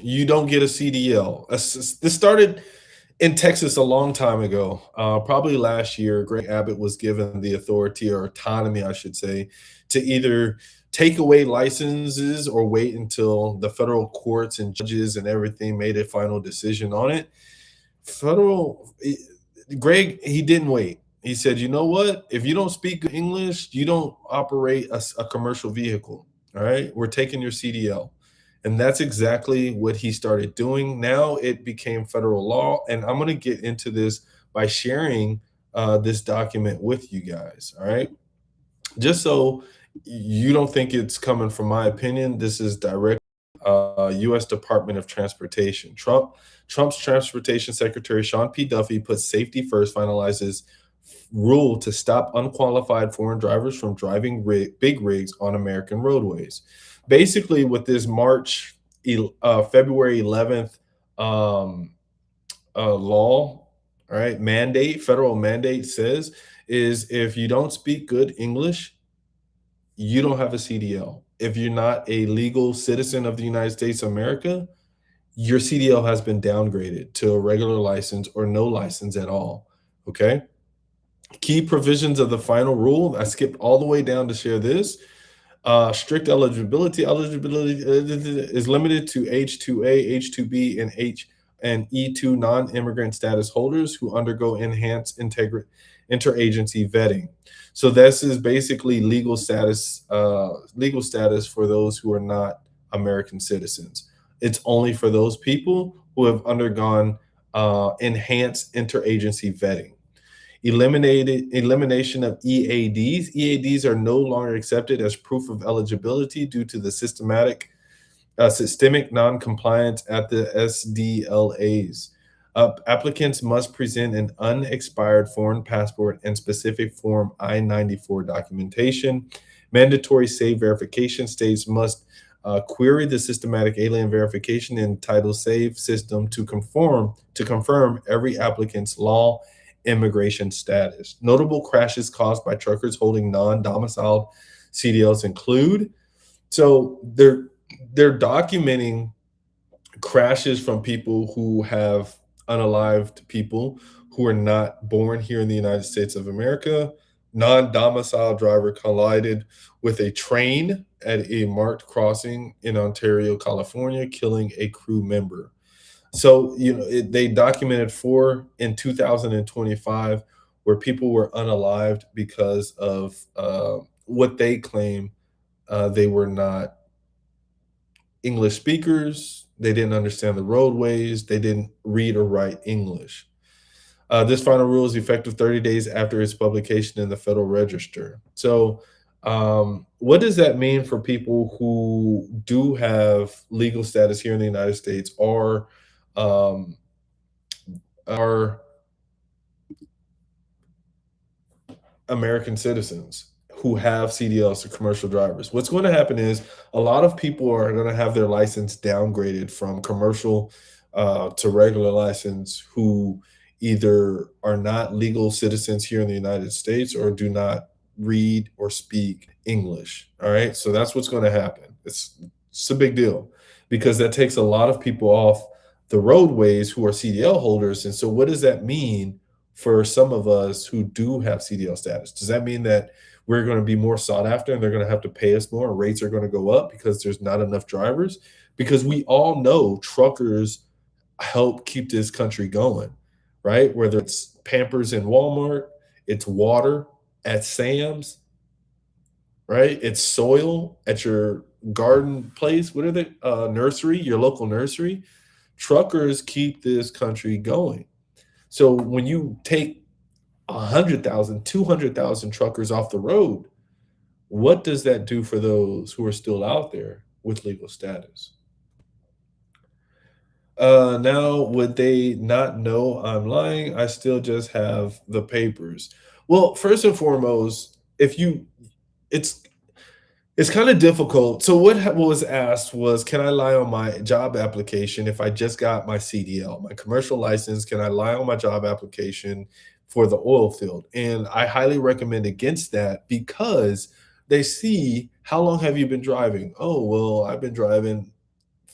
you don't get a CDL. This started in Texas a long time ago, probably last year. Greg Abbott was given the authority or autonomy, I should say, to either take away licenses or wait until the federal courts and judges and everything made a final decision on it. Federal Greg, he didn't wait. He said, "You know what? If you don't speak English, you don't operate a commercial vehicle. All right, we're taking your CDL." And that's exactly what he started doing. Now it became federal law, and I'm going to get into this by sharing this document with you guys. All right, just so you don't think it's coming from my opinion. This is direct U.S. Department of Transportation. Trump's Transportation Secretary Sean P. Duffy puts safety first, finalizes rule to stop unqualified foreign drivers from driving big rigs on American roadways. Basically, with this February 11th law, all right, federal mandate says is if you don't speak good English, you don't have a CDL. If you're not a legal citizen of the United States of America, your CDL has been downgraded to a regular license or no license at all. Okay. Key provisions of the final rule. I skipped all the way down to share this. Strict eligibility. Eligibility is limited to H2A, H2B, and E2 non-immigrant status holders who undergo enhanced interagency vetting. So this is basically legal status for those who are not American citizens. It's only for those people who have undergone enhanced interagency vetting. Elimination of EADs. EADs are no longer accepted as proof of eligibility due to the systemic non-compliance at the SDLAs. Applicants must present an unexpired foreign passport and specific Form I-94 documentation. Mandatory SAVE verification. States must query the systematic alien verification and title SAVE system to confirm every applicant's law immigration status. Notable crashes caused by truckers holding non-domiciled CDLs include, so they're documenting crashes from people who have unalived people who are not born here in the United States of America. Non-domiciled driver collided with a train at a marked crossing in Ontario, California, killing a crew member. So, they documented 4 in 2025 where people were unalived because of what they claim they were not English speakers. They didn't understand the roadways. They didn't read or write English. This final rule is effective 30 days after its publication in the Federal Register. So, what does that mean for people who do have legal status here in the United States or are American citizens who have CDLs to commercial drivers? What's going to happen is a lot of people are going to have their license downgraded from commercial to regular license who either are not legal citizens here in the United States or do not read or speak English. All right. So that's what's going to happen. It's a big deal because that takes a lot of people off the roadways who are CDL holders. And so what does that mean for some of us who do have CDL status? Does that mean that we're going to be more sought after and they're going to have to pay us more and rates are going to go up because there's not enough drivers? Because we all know truckers help keep this country going, right? Whether it's Pampers in Walmart, it's water at Sam's, right? It's soil at your garden place. What are they? Nursery, your local nursery. Truckers keep this country going. So when you take 100,000, 200,000 truckers off the road, what does that do for those who are still out there with legal status? Now, would they not know I'm lying? I still just have the papers. Well, first and foremost, it's it's kind of difficult. So what was asked was, can I lie on my job application if I just got my CDL, my commercial license? Can I lie on my job application for the oil field? And I highly recommend against that because they see how long have you been driving? Oh, well, I've been driving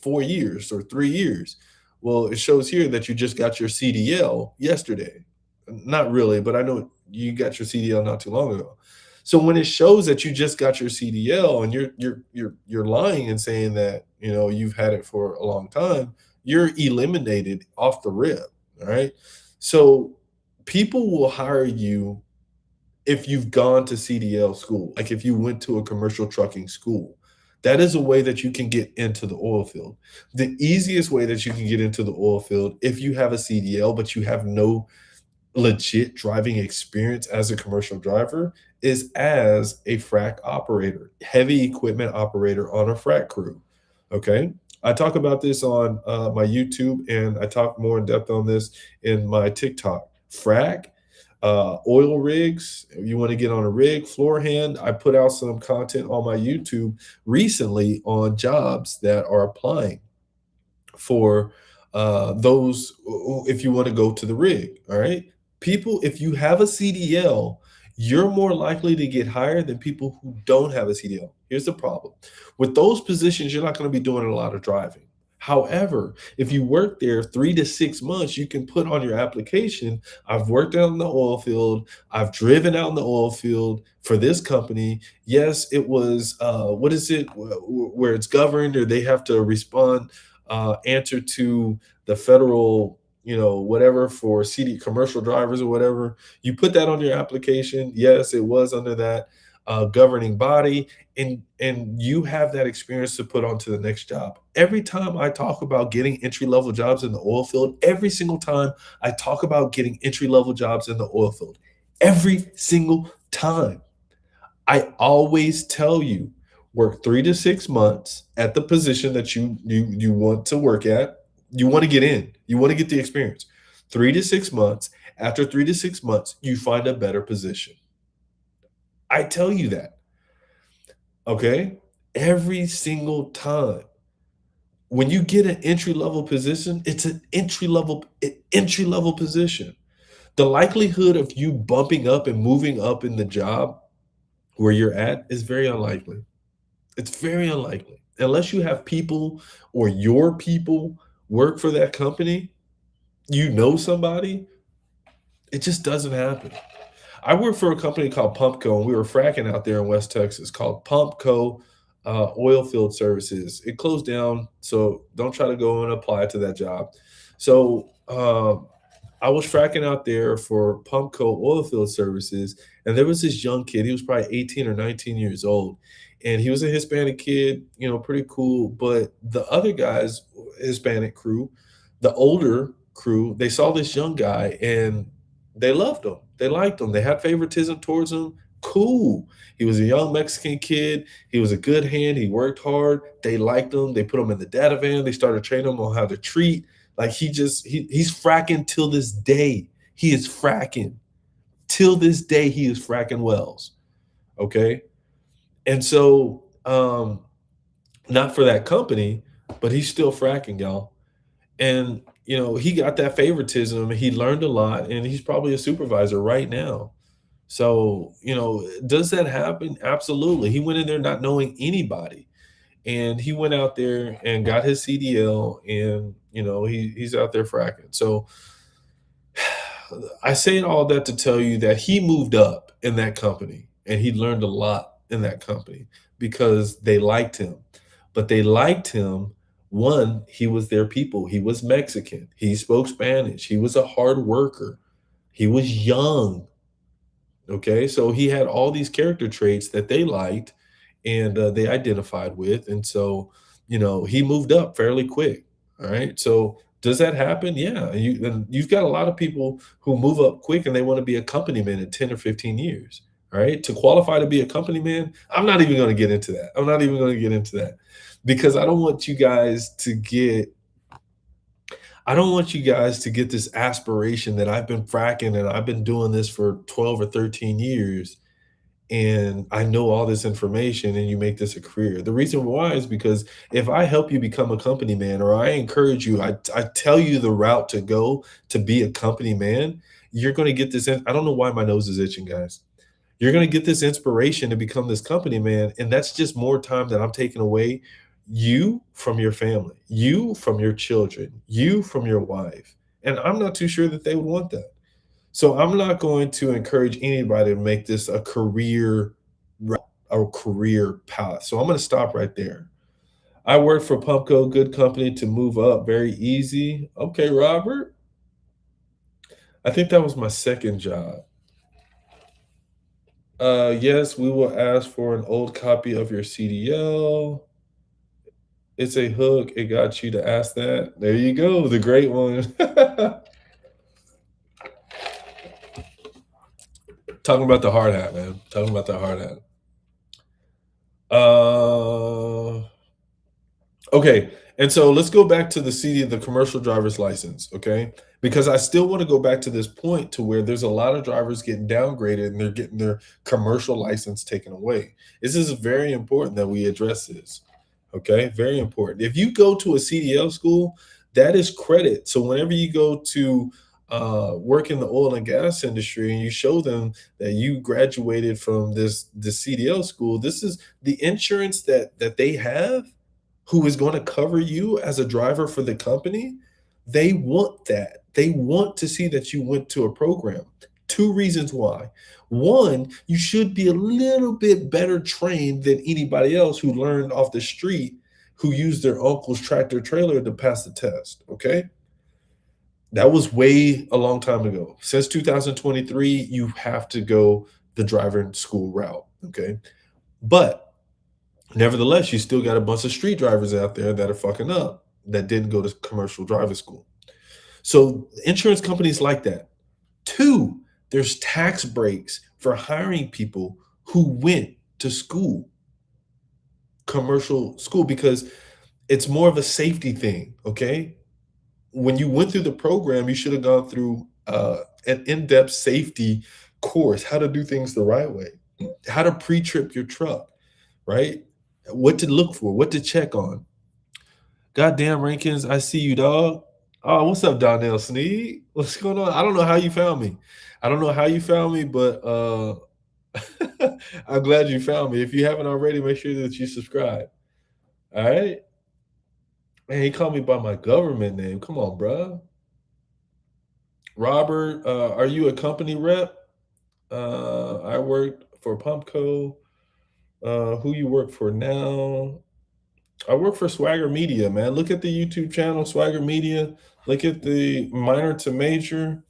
4 years or 3 years. Well, it shows here that you just got your CDL yesterday. Not really, but I know you got your CDL not too long ago. So when it shows that you just got your CDL and you're lying and saying that you've had it for a long time, you're eliminated off the rip. All right. So people will hire you if you've gone to CDL school, like if you went to a commercial trucking school. That is a way that you can get into the oil field. The easiest way that you can get into the oil field, if you have a CDL, but you have no legit driving experience as a commercial driver, is as a frac operator, heavy equipment operator on a frac crew. Okay. I talk about this on my YouTube, and I talk more in depth on this in my TikTok. Frac, oil rigs, if you want to get on a rig, floor hand. I put out some content on my YouTube recently on jobs that are applying for those if you want to go to the rig. All right. People, if you have a CDL, you're more likely to get hired than people who don't have a CDL. Here's the problem with those positions, you're not going to be doing a lot of driving. However, if you work there 3 to 6 months, you can put on your application, I've worked out in the oil field, I've driven out in the oil field for this company. Yes, it was what is it where it's governed, or they have to respond, answer to the federal, whatever, for CD commercial drivers or whatever. You put that on your application. Yes, it was under that governing body, and you have that experience to put onto the next job. Every time I talk about getting entry level jobs in the oil field, every single time I talk about getting entry level jobs in the oil field, every single time, I always tell you, work 3 to 6 months at the position that you want to work at. You want to get in. You want to get the experience. 3 to 6 months. After 3 to 6 months, you find a better position. I tell you that. Okay? Every single time. When you get an entry level position, it's an entry level position. The likelihood of you bumping up and moving up in the job where you're at is very unlikely. It's very unlikely. Unless you have people, or your people work for that company, somebody, it just doesn't happen. I worked for a company called Pumpco, and we were fracking out there in West Texas, called Pumpco Oilfield Services. It closed down, so don't try to go and apply to that job. So I was fracking out there for Pumpco Oilfield Services, and there was this young kid. He was probably 18 or 19 years old, and he was a Hispanic kid, pretty cool. But the other guys, Hispanic crew, the older crew, they saw this young guy and they loved him. They liked him. They had favoritism towards him. Cool. He was a young Mexican kid. He was a good hand. He worked hard. They liked him. They put him in the data van. They started training him on how to treat. Like he's fracking till this day. He is fracking. Till this day, he is fracking wells. Okay. And so, not for that company, but he's still fracking, y'all. And, he got that favoritism. He learned a lot, and he's probably a supervisor right now. So, does that happen? Absolutely. He went in there not knowing anybody, and he went out there and got his CDL, and, he's out there fracking. So I say all that to tell you that he moved up in that company, and he learned a lot in that company because they liked him. But they liked him. One, he was their people. He was Mexican. He spoke Spanish. He was a hard worker. He was young. Okay. So he had all these character traits that they liked, and they identified with. And so, he moved up fairly quick. All right. So does that happen? Yeah. And you've got a lot of people who move up quick and they want to be a company man in 10 or 15 years. All right. To qualify to be a company man, I'm not even going to get into that. I'm not even going to get into that because I don't want you guys to get this aspiration that I've been fracking and I've been doing this for 12 or 13 years and I know all this information, and you make this a career. The reason why is because if I help you become a company man, or I encourage you, I tell you the route to go to be a company man, you're going to get this. I don't know why my nose is itching, guys. You're going to get this inspiration to become this company man. And that's just more time that I'm taking away You from your family, you from your children, you from your wife. And I'm not too sure that they would want that. So I'm not going to encourage anybody to make this a career route, a career path. So I'm going to stop right there. I work for Pumco, good company to move up, very easy. Okay, Robert. I think that was my second job. Yes, we will ask for an old copy of your CDL. It's a hook. It got you to ask that. There you go. The great one. Talking about the hard hat, man. Talking about the hard hat. Okay. And so let's go back to the CD, the commercial driver's license. Okay. Because I still want to go back to this point to where there's a lot of drivers getting downgraded and they're getting their commercial license taken away. This is very important that we address this. Okay. Very important. If you go to a CDL school, that is credit. So whenever you go to work in the oil and gas industry and you show them that you graduated from the CDL school, this is the insurance that they have, who is going to cover you as a driver for the company. They want that. They want to see that you went to a program. Two reasons why. One, you should be a little bit better trained than anybody else who learned off the street, who used their uncle's tractor trailer to pass the test. Okay. That was way a long time ago. Since 2023, you have to go the driver school route. Okay. But nevertheless, you still got a bunch of street drivers out there that are fucking up that didn't go to commercial driver school. So insurance companies like that. Two, there's tax breaks for hiring people who went to school, commercial school, because it's more of a safety thing. Okay. When you went through the program, you should have gone through an in-depth safety course, how to do things the right way, how to pre-trip your truck, right? What to look for, what to check on. Goddamn, Rankins, I see you, dog. Oh, what's up, Donnell Sneed? What's going on? I don't know how you found me. I don't know how you found me, but I'm glad you found me. If you haven't already, make sure that you subscribe. All right. Man, he called me by my government name. Come on, bro. Robert, are you a company rep? I worked for Pumpco. Who you work for now? I work for Swagger Media, man. Look at the YouTube channel, Swagger Media. Look at the Minor to Major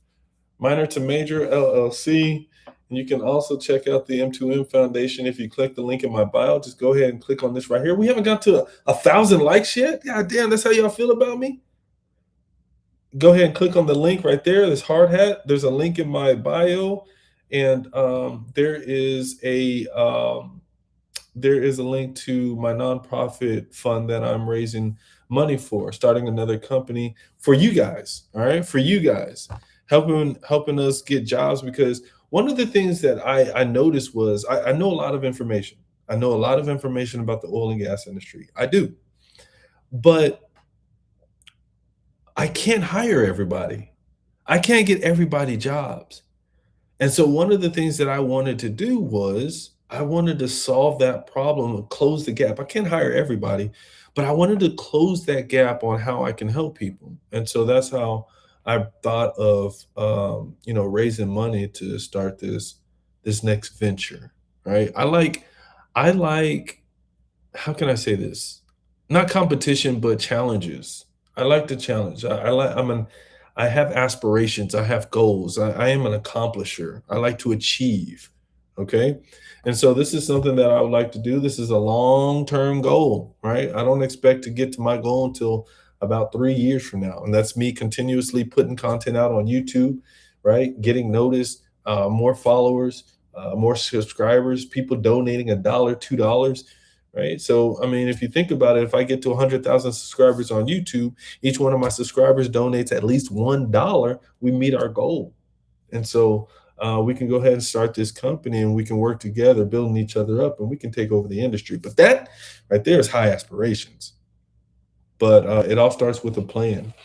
LLC. And you can also check out the M2M Foundation. If you click the link in my bio, just go ahead and click on this right here. We haven't got to 1,000 likes yet. God damn, that's how y'all feel about me? Go ahead and click on the link right there. This hard hat. There's a link in my bio, and there is a link to my nonprofit fund that I'm raising money for, starting another company for you guys. All right, for you guys, helping us get jobs. Because one of the things that I noticed was I know a lot of information. I know a lot of information about the oil and gas industry. I do, but I can't hire everybody. I can't get everybody jobs. And so one of the things that I wanted to do was I wanted to solve that problem, close the gap. I can't hire everybody, but I wanted to close that gap on how I can help people. And so that's how I thought of raising money to start this next venture. Right. I like, how can I say this? Not competition, but challenges. I like the challenge. I have aspirations. I have goals. I am an accomplisher. I like to achieve. Okay. And so this is something that I would like to do. This is a long-term goal, right? I don't expect to get to my goal until about 3 years from now. And that's me continuously putting content out on YouTube, right? Getting noticed, more followers, more subscribers, people donating $1, $2, right? So, I mean, if you think about it, if I get to 100,000 subscribers on YouTube, each one of my subscribers donates at least $1, we meet our goal. And so we can go ahead and start this company and we can work together, building each other up, and we can take over the industry. But that right there is high aspirations. But it all starts with a plan.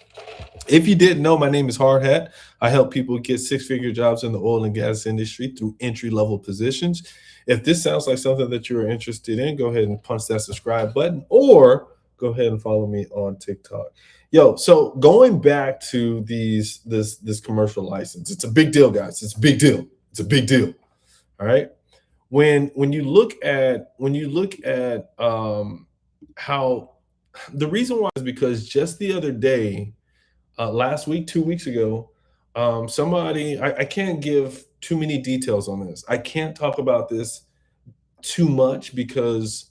If you didn't know, my name is Hard Hat. I help people get six-figure jobs in the oil and gas industry through entry-level positions. If this sounds like something that you're interested in, go ahead and punch that subscribe button or Go ahead and follow me on TikTok. Yo, so going back to this commercial license, it's a big deal, guys. It's a big deal. It's a big deal. All right. When you look at how the reason why is because just the other day, last week, 2 weeks ago, somebody I can't give too many details on this. I can't talk about this too much because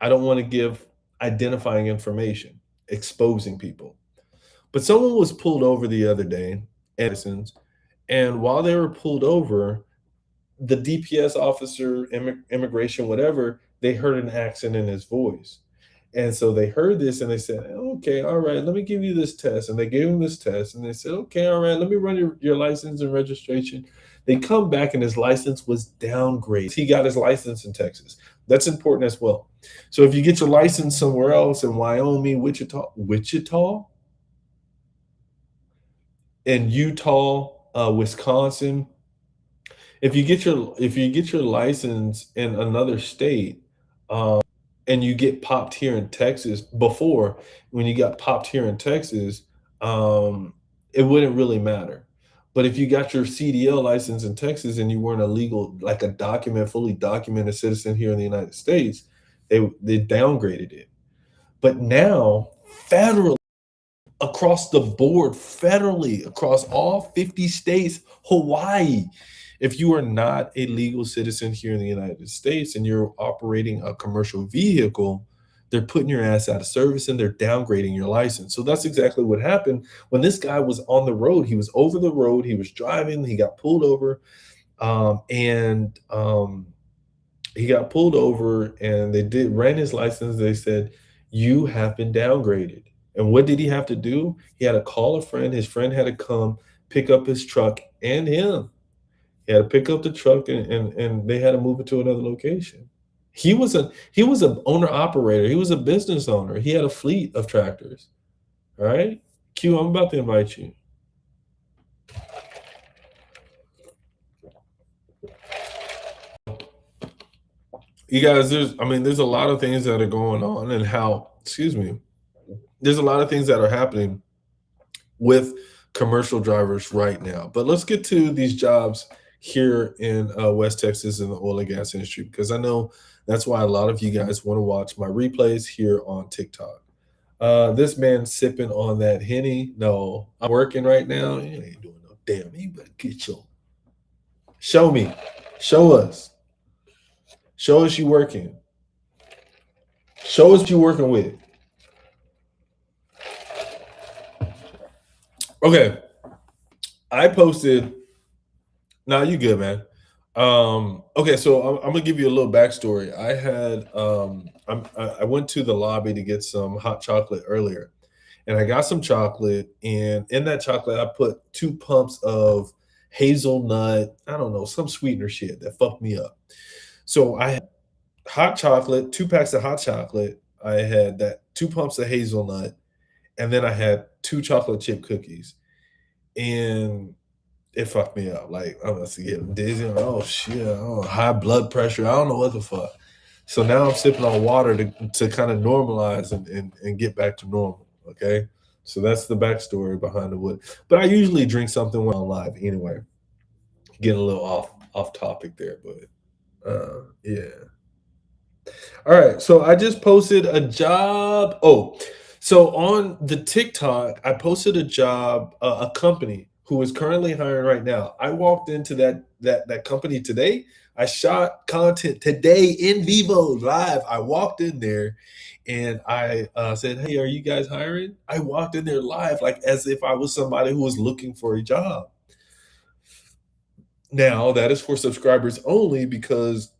I don't want to give identifying information, exposing people. But someone was pulled over the other day, and while they were pulled over, the DPS officer, immigration, whatever, they heard an accent in his voice. And so they heard this and they said, okay, all right, let me give you this test. And they gave him this test and they said, okay, all right, let me run your license and registration. They come back and his license was downgraded. He got his license in Texas. That's important as well. So if you get your license somewhere else in Wyoming, Wichita, in Utah, Wisconsin, if you get your license in another state, and you get popped here in Texas before, when you got popped here in Texas, it wouldn't really matter. But if you got your CDL license in Texas and you weren't a legal, like fully documented citizen here in the United States, they downgraded it. But now, federally, across the board, federally, across all 50 states, Hawaii, if you are not a legal citizen here in the United States and you're operating a commercial vehicle, they're putting your ass out of service and they're downgrading your license. So that's exactly what happened when this guy was on the road. He was over the road, he was driving, he got pulled over, and he got pulled over, and they ran his license. They said, "You have been downgraded." And what did he have to do? He had to call a friend. His friend had to come pick up his truck and him. He had to pick up the truck and they had to move it to another location. He was an owner operator. He was a business owner. He had a fleet of tractors. All right. Q, I'm about to invite you. You guys, there's a lot of things that are going on and there's a lot of things that are happening with commercial drivers right now. But let's get to these jobs here in West Texas in the oil and gas industry, because I know that's why a lot of you guys want to watch my replays here on TikTok. This man sipping on that Henny. No, I'm working right now. You ain't doing no damn. You better get your. Show me. Show us. Show us you working. Show us what you working with. Okay. I posted. Nah, you good, man. Okay, so I'm gonna give you a little backstory. I went to the lobby to get some hot chocolate earlier, and I got some chocolate, and in that chocolate I put 2 pumps of hazelnut, I don't know, some sweetener shit that fucked me up. So I had hot chocolate, 2 packs of hot chocolate. I had that 2 pumps of hazelnut, and then I had 2 chocolate chip cookies, and it fucked me up. Like, I was getting dizzy. Oh shit! Oh, high blood pressure. I don't know what the fuck. So now I'm sipping on water to kind of normalize and get back to normal. Okay. So that's the backstory behind the wood. But I usually drink something when I'm live anyway. Getting a little off topic there, but yeah. All right. So I just posted a job. Oh, so on the TikTok, I posted a job, a company who is currently hiring right now. I walked into that company today. I shot content today in vivo live. I walked in there and I said, "Hey, are you guys hiring?" I walked in there live, like as if I was somebody who was looking for a job. Now that is for subscribers only, because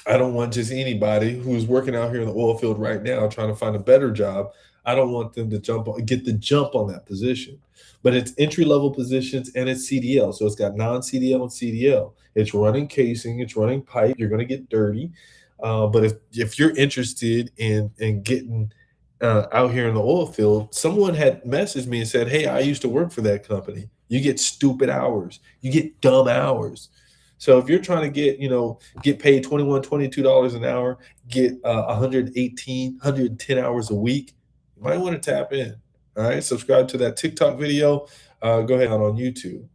I don't want just anybody who's working out here in the oil field right now trying to find a better job. I don't want them to get the jump on that position. But it's entry level positions and it's CDL. So it's got non CDL and CDL. It's running casing, it's running pipe. You're going to get dirty. But if you're interested in getting out here in the oil field, someone had messaged me and said, "Hey, I used to work for that company. You get stupid hours, you get dumb hours." So if you're trying to get paid 21, $22 an hour, get 118, 110 hours a week, you might want to tap in. All right, subscribe to that TikTok video. Go ahead on YouTube.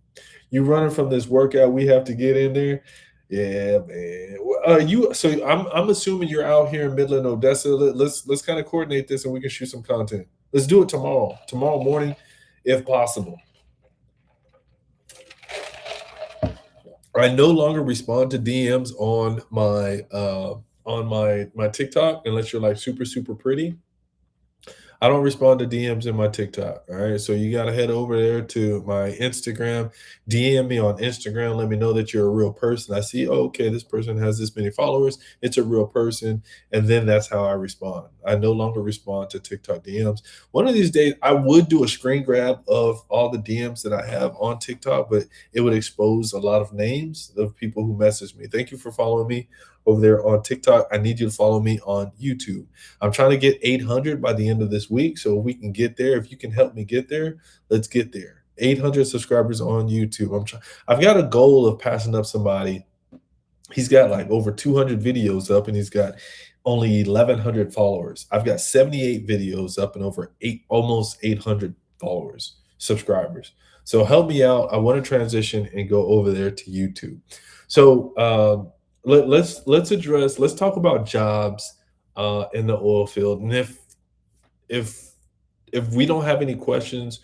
You running from this workout we have to get in there. Yeah, man. You so I'm assuming you're out here in Midland, Odessa. Let's kind of coordinate this and we can shoot some content. Let's do it tomorrow morning, if possible. I no longer respond to DMs on my TikTok unless you're like super pretty. I don't respond to DMs in my TikTok. All right. So you got to head over there to my Instagram, DM me on Instagram. Let me know that you're a real person. I see, oh, okay, this person has this many followers. It's a real person. And then that's how I respond. I no longer respond to TikTok DMs. One of these days, I would do a screen grab of all the DMs that I have on TikTok, but it would expose a lot of names of people who message me. Thank you for following me over there on TikTok. I need you to follow me on YouTube. I'm trying to get 800 by the end of this week. So if we can get there, if you can help me get there, let's get there. 800 subscribers on YouTube. I've got a goal of passing up somebody. He's got like over 200 videos up and he's got only 1,100 followers. I've got 78 videos up and almost 800 followers, subscribers. So help me out. I want to transition and go over there to YouTube. So let's talk about jobs in the oil field. And if if we don't have any questions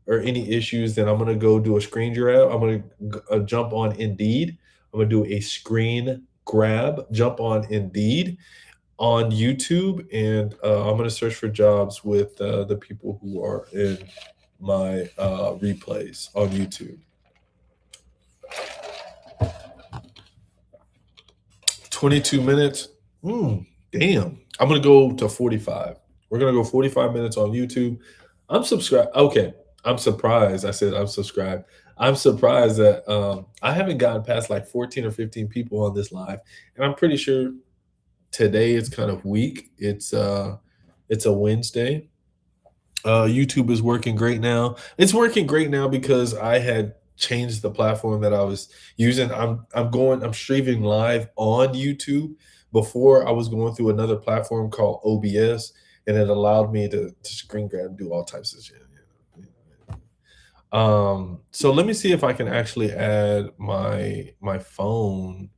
or any issues, then I'm gonna go do a screen grab. I'm gonna jump on Indeed. I'm gonna do a screen grab, jump on Indeed on YouTube, and I'm gonna search for jobs with the people who are in my replays on YouTube. 22 minutes. Damn. I'm gonna go to 45. We're gonna go 45 minutes on YouTube. I'm subscribed. Okay. I'm surprised. I said I'm subscribed. I'm surprised that I haven't gotten past like 14 or 15 people on this live. And I'm pretty sure today it's kind of weak. It's a Wednesday. YouTube is working great now. It's working great now because I had changed the platform that I was using. I'm streaming live on YouTube. Before I was going through another platform called OBS, and it allowed me to screen grab and do all types of shit. So let me see if I can actually add my phone.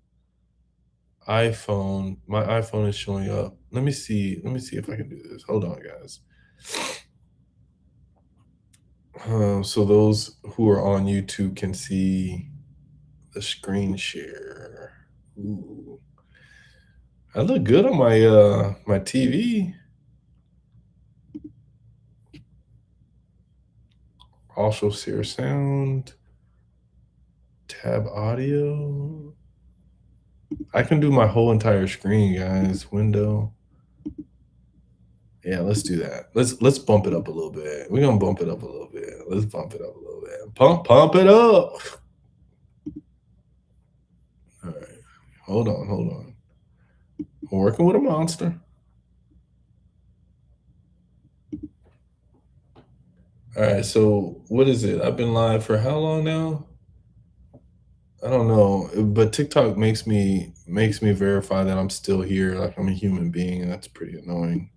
My iPhone is showing up. Let me see if I can do this. Hold on, guys. So those who are on YouTube can see the screen share. Ooh. I look good on my TV. Also share sound. Tab audio. I can do my whole entire screen, guys. Window. Yeah, let's do that. Let's bump it up a little bit. We're gonna bump it up a little bit. Let's bump it up a little bit. Pump it up. All right. Hold on. I'm working with a monster. All right, so what is it? I've been live for how long now? I don't know, but TikTok makes me verify that I'm still here, like I'm a human being, and that's pretty annoying.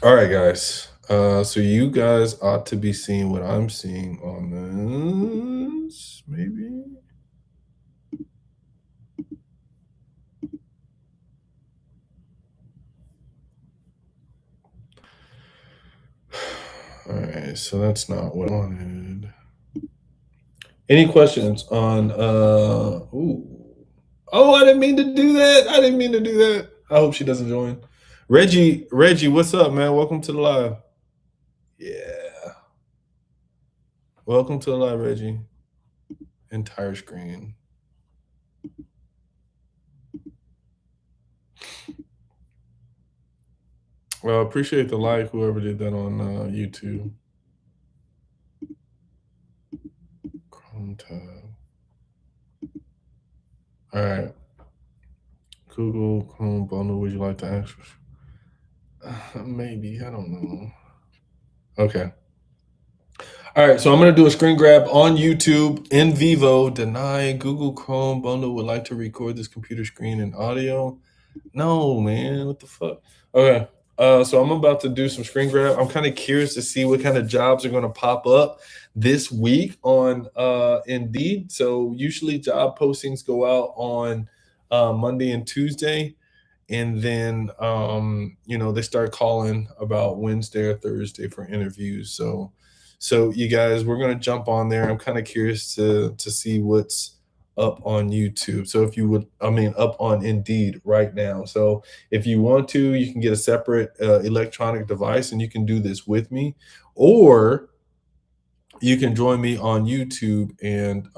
All right, guys. So you guys ought to be seeing what I'm seeing on this, maybe. All right, so that's not what I wanted. Any questions on ooh. Oh, I didn't mean to do that. I hope she doesn't join. Reggie, what's up, man? Welcome to the live. Yeah. Welcome to the live, Reggie. Entire screen. Well, appreciate the like, whoever did that on YouTube. Chrome tab. All right. Google Chrome bundle. Would you like to access? Maybe. I don't know. Okay. All right, so I'm gonna do a screen grab on YouTube in vivo. Deny Google Chrome bundle would like to record this computer screen and audio. No, man, what the fuck? Okay, so I'm about to do some screen grab. I'm kind of curious to see what kind of jobs are gonna pop up this week on Indeed. So usually job postings go out on Monday and Tuesday, and then they start calling about Wednesday or Thursday for interviews. So you guys, we're gonna jump on there. I'm kind of curious to see what's up on YouTube. So if you would, I mean, up on Indeed right now. So if you want to, you can get a separate electronic device and you can do this with me, or you can join me on YouTube and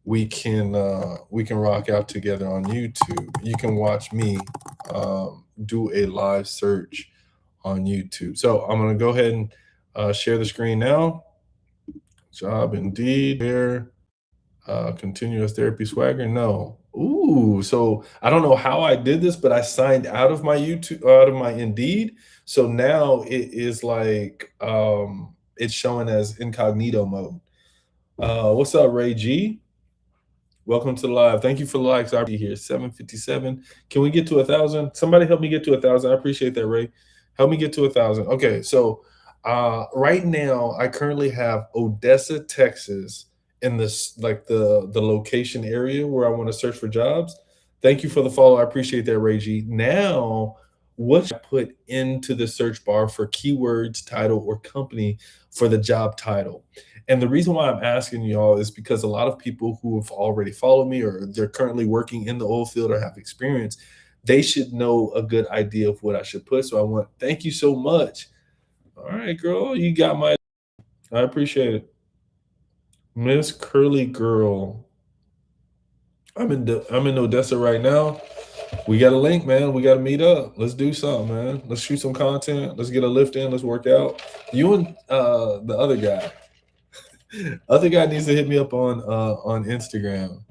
we can rock out together on YouTube. You can watch me do a live search on YouTube. So I'm gonna go ahead and share the screen now. Job Indeed here. Continuous therapy swagger. No. Ooh, so I don't know how I did this, but I signed out of my YouTube, out of my Indeed. So now it is like it's showing as incognito mode. What's up, Ray G? Welcome to the live. Thank you for the likes. I'll be here. 757. Can we get to 1,000? Somebody help me get to 1,000. I appreciate that, Ray. Help me get to 1,000. Okay, so right now I currently have Odessa, Texas, in this like the location area where I want to search for jobs. Thank you for the follow. I appreciate that, Ray G. Now, what should I put into the search bar for keywords, title, or company for the job title? And the reason why I'm asking y'all is because a lot of people who have already followed me or they're currently working in the oil field or have experience, they should know a good idea of what I should put. So I want, thank you so much. All right, girl, you got my, I appreciate it. Miss Curly Girl. I'm in Odessa right now. We got a link, man. We got to meet up. Let's do something, man. Let's shoot some content. Let's get a lift in. Let's work out. You and the other guy. Other guy needs to hit me up on Instagram.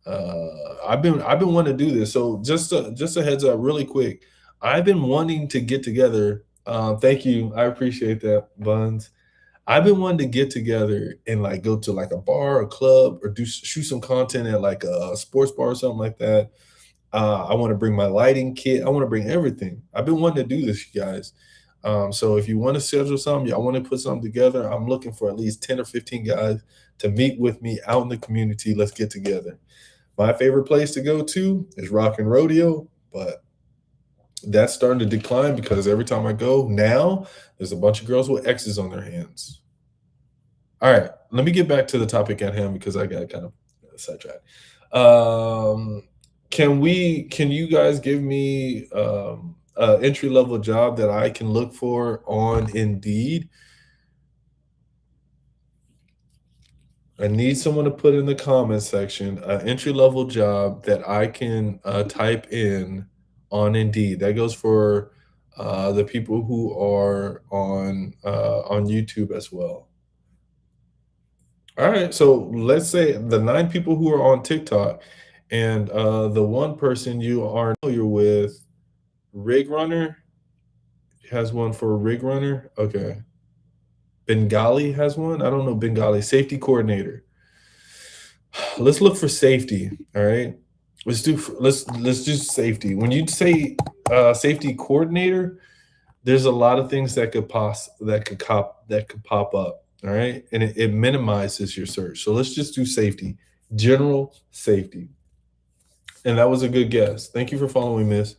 I've been wanting to do this. So just a heads up, really quick. I've been wanting to get together. Thank you. I appreciate that, Buns. I've been wanting to get together and like go to like a bar, a club, or do shoot some content at like a sports bar or something like that. I want to bring my lighting kit. I want to bring everything. I've been wanting to do this, you guys. So if you want to schedule something, y'all want to put something together, I'm looking for at least 10 or 15 guys to meet with me out in the community. Let's get together. My favorite place to go to is Rock and Rodeo, but that's starting to decline because every time I go now, there's a bunch of girls with X's on their hands. All right, let me get back to the topic at hand because I got kind of sidetracked. Can you guys give me an entry level job that I can look for on Indeed? I need someone to put in the comment section an entry level job that I can type in on Indeed. That goes for the people who are on YouTube as well. All right, so let's say the 9 people who are on TikTok, and the one person you are familiar with, Rig Runner has one for Rig Runner. Okay, Bengali has one. I don't know Bengali. Safety coordinator. Let's look for safety. All right. Let's do safety. When you say safety coordinator, there's a lot of things that could pop up. All right, and it minimizes your search. So let's just do safety, general safety, and that was a good guess. Thank you for following, Miss.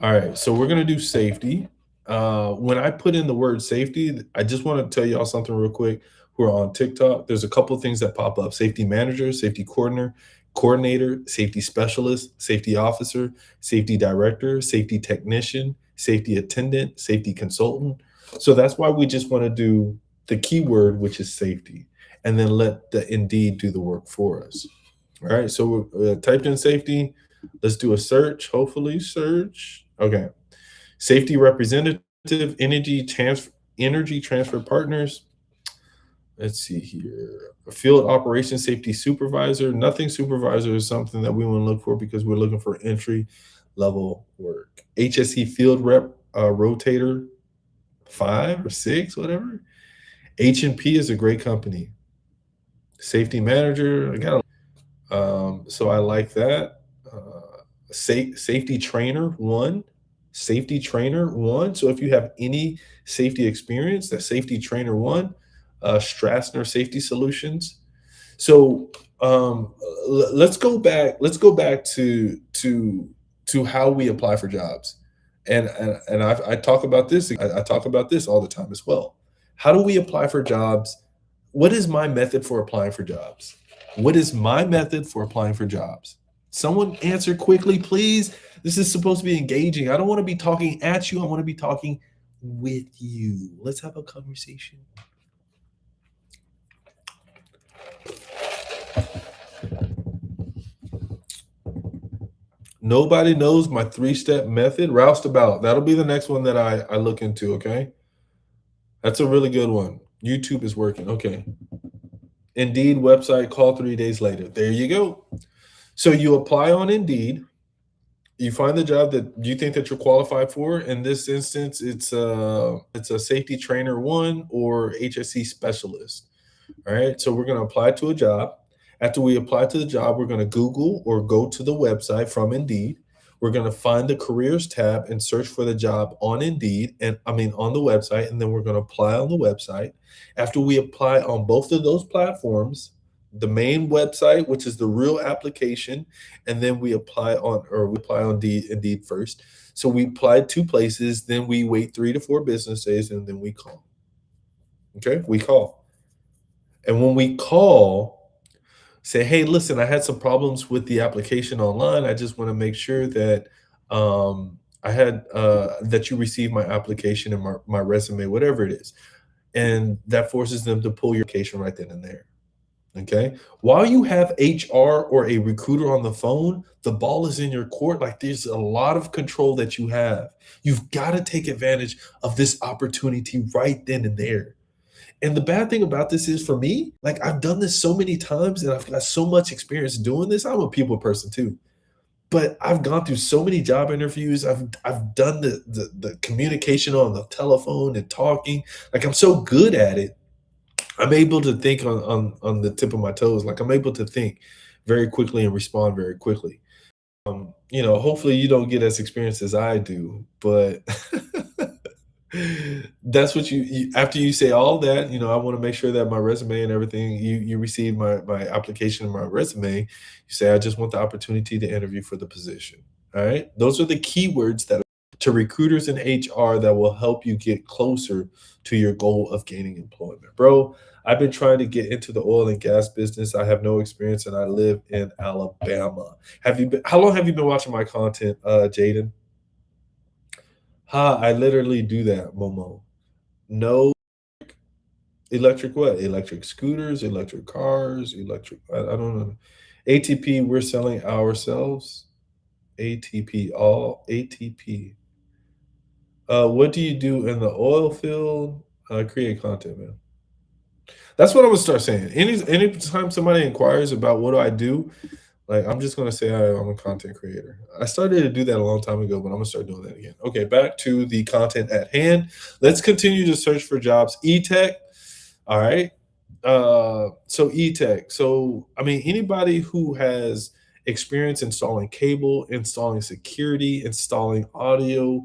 All right, so we're gonna do safety. When I put in the word safety, I just want to tell y'all something real quick. Who are on TikTok? There's a couple of things that pop up: safety manager, safety coordinator, safety specialist, safety officer, safety director, safety technician, safety attendant, safety consultant. So that's why we just want to do the keyword, which is safety, and then let the Indeed do the work for us. All right, so we typed in safety. Let's do a search. Hopefully, search. Okay, safety representative, energy transfer partners. Let's see here. A field operations safety supervisor. Nothing supervisor is something that we want to look for because we're looking for entry level work. HSE field rep rotator 5 or 6, whatever. H&P is a great company. Safety manager, I got so I like that. Safety trainer one, safety trainer one. So if you have any safety experience, that safety trainer one, Strassner Safety Solutions. So let's go back. Let's go back to how we apply for jobs, and I talk about this. I talk about this all the time as well. How do we apply for jobs? What is my method for applying for jobs? What is my method for applying for jobs? Someone answer quickly, please. This is supposed to be engaging. I don't want to be talking at you. I want to be talking with you. Let's have a conversation. Nobody knows my three-step method. Roustabout. That'll be the next one that I look into. Okay. That's a really good one. YouTube is working. Okay. Indeed website, call 3 days later. There you go. So you apply on Indeed. You find the job that you think that you're qualified for. In this instance, it's a safety trainer one or HSE specialist. All right. So we're going to apply to a job. After we apply to the job, we're going to Google or go to the website from Indeed. We're going to find the careers tab and search for the job on Indeed, and I mean on the website, and then we're going to apply on the website. After we apply on both of those platforms, the main website, which is the real application, and then we apply on Indeed first. So we apply two places, then we wait 3 to 4 business days, and then we call. Okay, we call. And when we call, say, hey, listen, I had some problems with the application online. I just want to make sure that I had that you received my application and my resume, whatever it is. And that forces them to pull your application right then and there. Okay. While you have HR or a recruiter on the phone, the ball is in your court. Like there's a lot of control that you have. You've got to take advantage of this opportunity right then and there. And the bad thing about this is for me, like I've done this so many times and I've got so much experience doing this. I'm a people person too. But I've gone through so many job interviews. I've done the communication on the telephone and talking. Like I'm so good at it. I'm able to think on the tip of my toes. Like I'm able to think very quickly and respond very quickly. Hopefully you don't get as experienced as I do, but that's what after you say all that, I want to make sure that my resume and everything, you receive my application and my resume. You say, I just want the opportunity to interview for the position. All right. Those are the keywords that to recruiters and HR that will help you get closer to your goal of gaining employment. Bro, I've been trying to get into the oil and gas business. I have no experience and I live in Alabama. How long have you been watching my content, Jaden? I literally do that, Momo. No electric what? Electric scooters, electric cars, I don't know. ATP, we're selling ourselves. ATP, all ATP. What do you do in the oil field? Create content, man. That's what I'm gonna start saying. Anytime somebody inquires about what do I do, like I'm just gonna say I'm a content creator. I started to do that a long time ago, but I'm gonna start doing that again. Okay, back to the content at hand. Let's continue to search for jobs. E-tech. All right. So e-tech. So I mean, anybody who has experience installing cable, installing security, installing audio,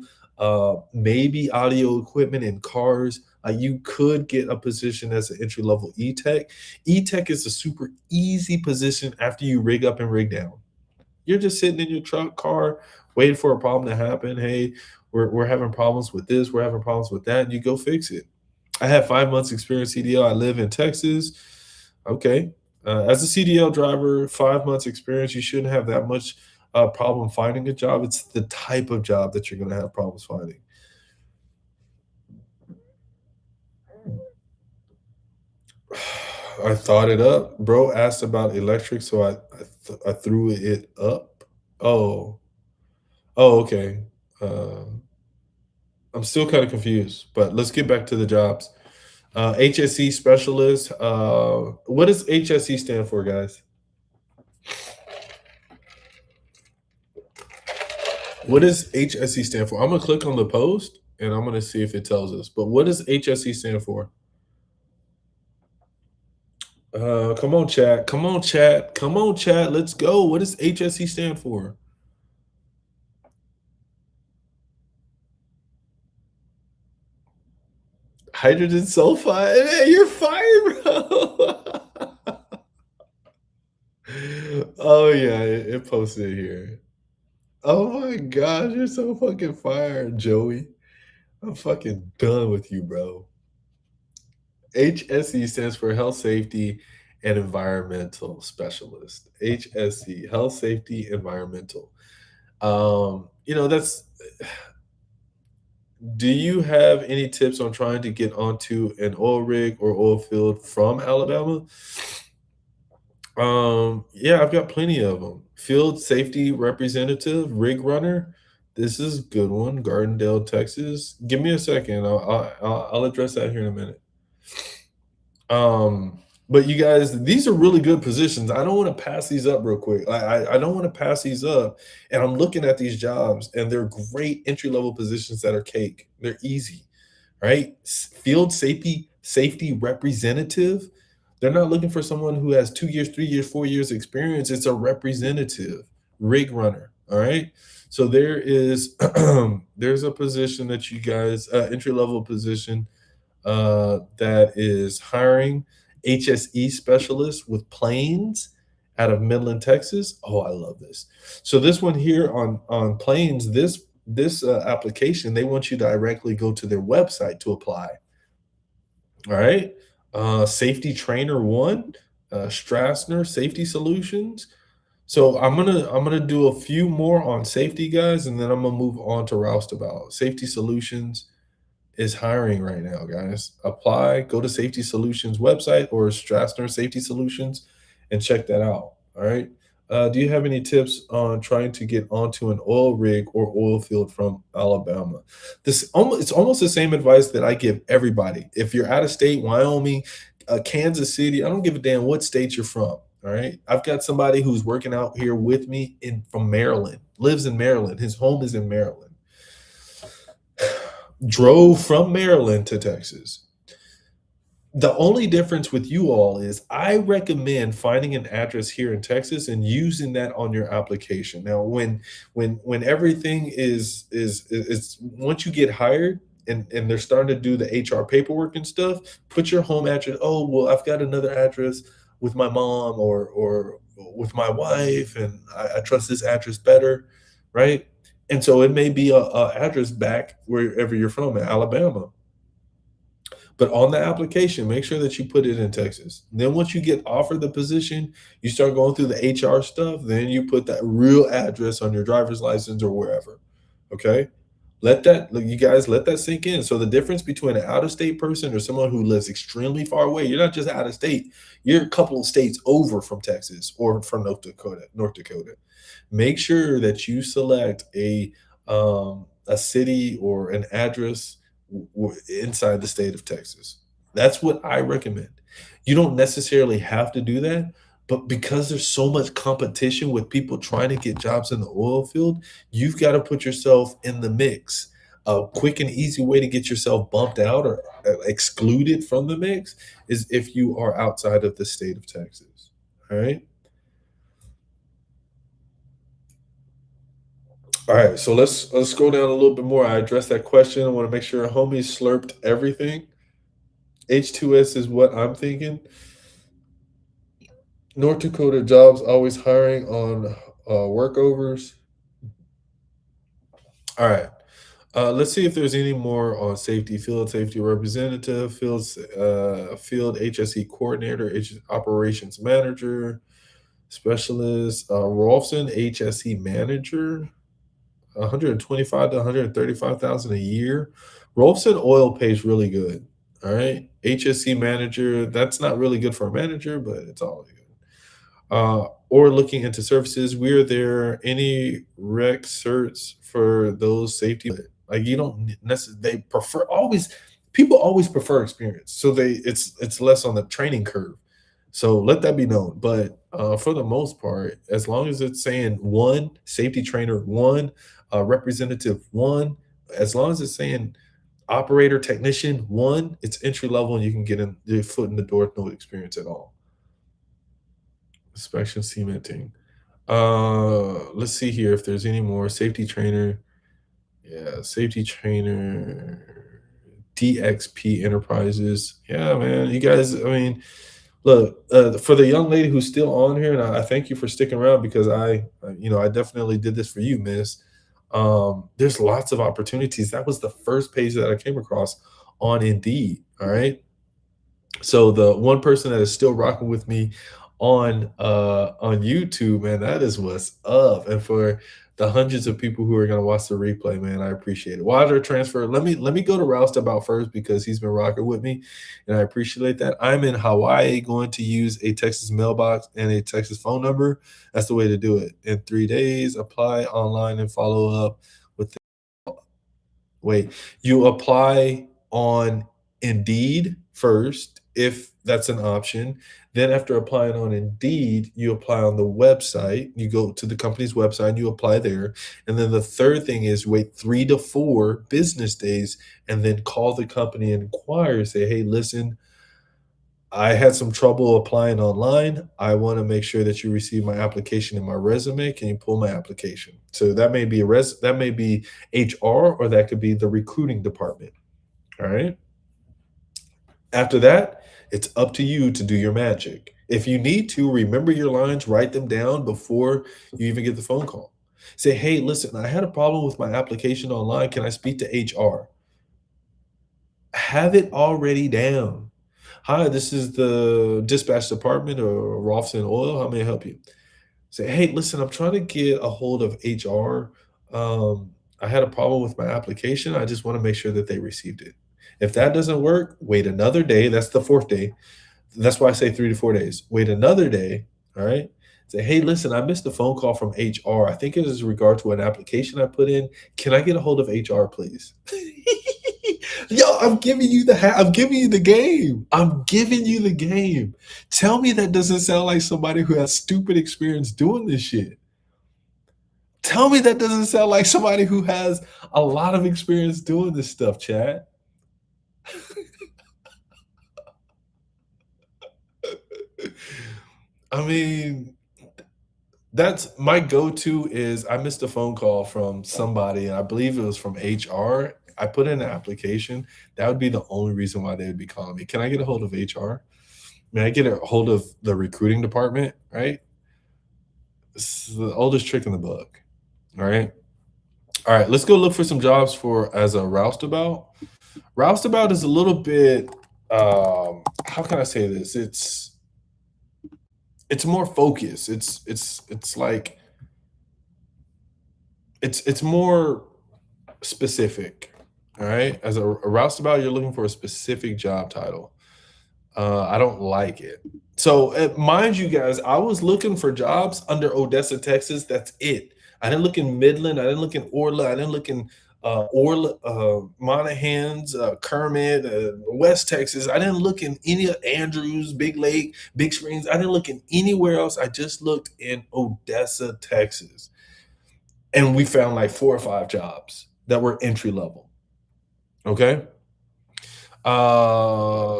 maybe audio equipment in cars, you could get a position as an entry level e-tech. E-tech is a super easy position after you rig up and rig down. You're just sitting in your truck car, waiting for a problem to happen. Hey, we're having problems with this, we're having problems with that, and you go fix it. I have 5 months experience CDL. I live in Texas. Okay. As a CDL driver, 5 months experience, you shouldn't have that much problem finding a job. It's the type of job that you're going to have problems finding. I thought it up. Bro asked about electric, so I threw it up. Oh, okay. I'm still kind of confused, but let's get back to the jobs. HSE specialist. What does HSE stand for, guys? What does HSE stand for? I'm gonna click on the post and I'm gonna see if it tells us. But what does HSE stand for? Come on, chat. Come on, chat. Come on, chat. Let's go. What does HSE stand for? Hydrogen sulfide. Man, you're fired, bro. Oh yeah, it posted here. Oh my gosh, you're so fucking fired, Joey. I'm fucking done with you, bro. HSE stands for Health Safety and Environmental Specialist. HSE, Health Safety Environmental. That's Do you have any tips on trying to get onto an oil rig or oil field from Alabama? Yeah, I've got plenty of them. Field safety representative, rig runner. This is a good one. Gardendale, Texas. Give me a second. I'll address that here in a minute. But you guys, these are really good positions. I don't want to pass these up real quick. I don't want to pass these up. And I'm looking at these jobs, and they're great entry level positions that are cake. They're easy, right? Field safety representative. They're not looking for someone who has 2 years, 3 years, 4 years experience. It's a representative rig runner. All right. So there is there's a position that you guys entry level position that is hiring HSE specialists with planes out of Midland, Texas. Oh, I love this. So this one here on planes, this application, they want you to directly go to their website to apply. All right. Safety trainer one, Strassner Safety Solutions. So I'm gonna do a few more on safety guys, and then I'm gonna move on to Roustabout. Safety Solutions is hiring right now, guys. Apply, go to Safety Solutions website or Strassner Safety Solutions and check that out. All right. Do you have any tips on trying to get onto an oil rig or oil field from Alabama? It's almost the same advice that I give everybody. If you're out of state, Wyoming, Kansas City, I don't give a damn what state you're from. All right. I've got somebody who's working out here with me in from Maryland, lives in Maryland. His home is in Maryland, drove from Maryland to Texas. The only difference with you all is I recommend finding an address here in Texas and using that on your application. Now, when everything is once you get hired and they're starting to do the HR paperwork and stuff, put your home address. Oh, well, I've got another address with my mom or with my wife, and I trust this address better, right? And so it may be a address back wherever you're from in Alabama, but on the application, make sure that you put it in Texas. Then once you get offered the position, you start going through the HR stuff, then you put that real address on your driver's license or wherever. Okay? You guys let that sink in. So the difference between an out of state person or someone who lives extremely far away, you're not just out of state, you're a couple of states over from Texas or from North Dakota. Make sure that you select a city or an address inside the state of Texas. That's what I recommend. You don't necessarily have to do that, but because there's so much competition with people trying to get jobs in the oil field, you've got to put yourself in the mix. A quick and easy way to get yourself bumped out or excluded from the mix is if you are outside of the state of Texas. All right. All right. So let's go down a little bit more. I addressed that question. I want to make sure homies slurped everything. H2S is what I'm thinking. North Dakota jobs always hiring on workovers. All right. Let's see if there's any more on safety. Field safety representative, field HSE coordinator, operations manager, specialist, Rolfson HSE manager, 125 to 135,000 a year. Rolfson oil pays really good. All right. HSE manager, that's not really good for a manager, but it's all good. Or looking into services. We're there. Any rec certs for those safety? Like you don't necessarily. They prefer always. People always prefer experience, so it's less on the training curve. So let that be known. But for the most part, as long as it's saying one safety trainer, one representative, one, as long as it's saying operator technician, one, it's entry level and you can get in your foot in the door with no experience at all. inspection cementing. Let's see here if there's any more. Safety trainer. Yeah, safety trainer. DXP Enterprises. Yeah, man. You guys, I mean, look, for the young lady who's still on here, and I thank you for sticking around because I definitely did this for you, miss. There's lots of opportunities. That was the first page that I came across on Indeed. All right. So the one person that is still rocking with me on YouTube, man, that is what's up. And for the hundreds of people who are gonna watch the replay, man, I appreciate it. Wire transfer. Let me go to Roustabout first because he's been rocking with me, and I appreciate that. I'm in Hawaii, going to use a Texas mailbox and a Texas phone number. That's the way to do it. In 3 days, apply online and follow up with. Wait, you apply on Indeed first, if that's an option. Then after applying on Indeed, you apply on the website. You go to the company's website and you apply there. And then the third thing is wait 3 to 4 business days and then call the company and inquire, say, hey, listen, I had some trouble applying online. I want to make sure that you receive my application and my resume. Can you pull my application? So that may be that may be HR, or that could be the recruiting department. All right. After that, it's up to you to do your magic. If you need to, remember your lines, write them down before you even get the phone call. Say, hey, listen, I had a problem with my application online. Can I speak to HR? Have it already down. Hi, this is the dispatch department or Rolfson Oil. How may I help you? Say, hey, listen, I'm trying to get a hold of HR. I had a problem with my application. I just want to make sure that they received it. If that doesn't work, wait another day. That's the fourth day. That's why I say 3 to 4 days. Wait another day. All right. Say, hey, listen, I missed a phone call from HR. I think it is in regard to an application I put in. Can I get a hold of HR, please? Yo, I'm giving you the game. I'm giving you the game. Tell me that doesn't sound like somebody who has stupid experience doing this shit. Tell me that doesn't sound like somebody who has a lot of experience doing this stuff, Chad. I mean, that's my go-to is I missed a phone call from somebody, and I believe it was from HR. I put in an application. That would be the only reason why they would be calling me. Can I get a hold of HR? May I get a hold of the recruiting department? Right? It's the oldest trick in the book. All right. All right. Let's go look for some jobs for as a roustabout. Roustabout is a little bit how can I say this? It's more focused. It's like it's more specific. All right. As a roustabout, you're looking for a specific job title. I don't like it. So, mind you guys, I was looking for jobs under Odessa, Texas. That's it. I didn't look in Midland. I didn't look in Orla. I didn't look in Orla, Monahans, Kermit, West Texas. I didn't look in any of Andrews, Big Lake, Big Springs. I didn't look in anywhere else. I just looked in Odessa, Texas. And we found like 4 or 5 jobs that were entry level. Okay.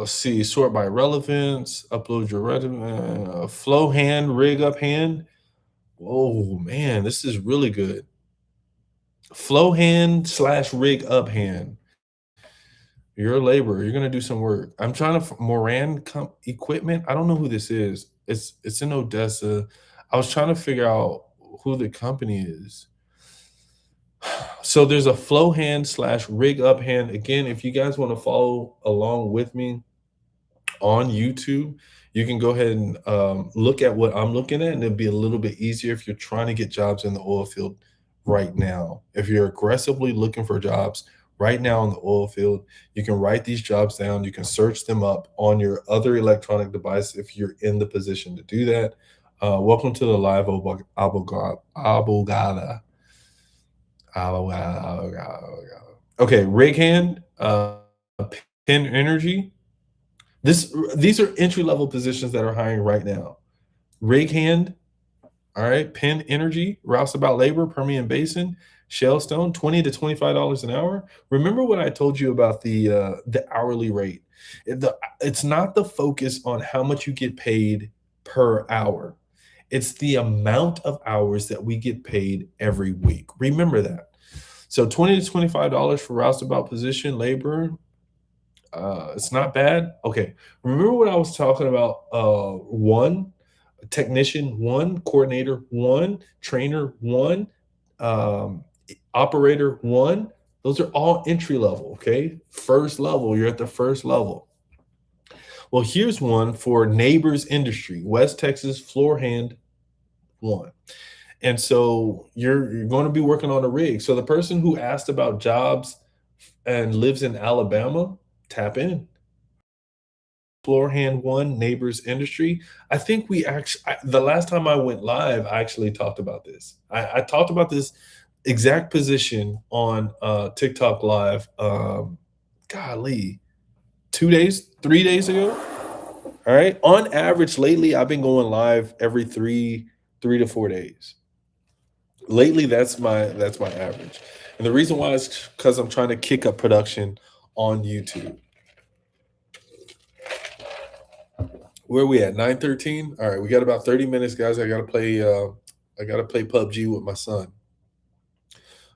See, sort by relevance, upload your resume, flow hand, rig up hand. Oh man, this is really good. Flow hand slash rig up hand. You're a laborer. You're gonna do some work. I'm trying to Moran equipment. I don't know who this is. It's in Odessa. I was trying to figure out who the company is. So there's a flow hand slash rig up hand. Again, if you guys want to follow along with me on YouTube, you can go ahead and look at what I'm looking at, and it'll be a little bit easier if you're trying to get jobs in the oil field right now. If you're aggressively looking for jobs right now in the oil field, you can write these jobs down. You can search them up on your other electronic device if you're in the position to do that. Welcome to the live Abogada. Okay, rig hand, pin energy. These are entry level positions that are hiring right now. Rig hand, all right. Pin energy, roustabout labor, Permian Basin, Shellstone, $20 to $25 an hour. Remember what I told you about the hourly rate. It's not the focus on how much you get paid per hour. It's the amount of hours that we get paid every week. Remember that. So $20 to $25 for roustabout position laborer, it's not bad. Okay, remember what I was talking about? One technician, one coordinator, one trainer, one operator, one. Those are all entry level. Okay, first level. You're at the first level. Well, here's one for Neighbors Industry, West Texas floor hand one. And so you're going to be working on a rig. So the person who asked about jobs and lives in Alabama, tap in. Floor hand one, Neighbors Industry. I think we actually, the last time I went live, I actually talked about this. I talked about this exact position on TikTok live. Golly, 2 days, 3 days ago. All right. On average, lately, I've been going live every three to 4 days. Lately, that's my average. And the reason why is because I'm trying to kick up production on YouTube. Where are we at? 9:13. All right, we got about 30 minutes, guys. I gotta play PUBG with my son.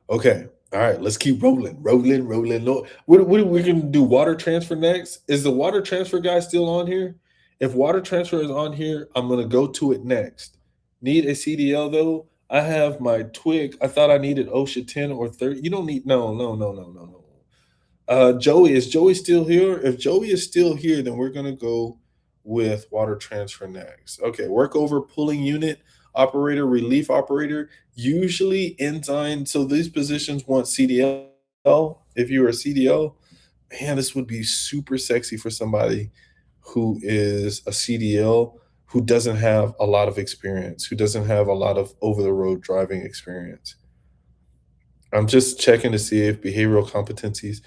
Okay. All right, let's keep rolling. No, what are we gonna do? Water transfer next? Is the water transfer guy still on here? If water transfer is on here, I'm gonna go to it next. Need a CDL though? I have my twig. I thought I needed OSHA 10 or 30. You don't need no. Joey, is Joey still here? If Joey is still here, then we're gonna go with water transfer next. Okay, work over pulling unit operator, relief operator, usually ensign. So these positions want CDL. If you're a CDL, man, this would be super sexy for somebody who is a CDL who doesn't have a lot of experience, who doesn't have a lot of over the road driving experience. I'm just checking to see if behavioral competencies,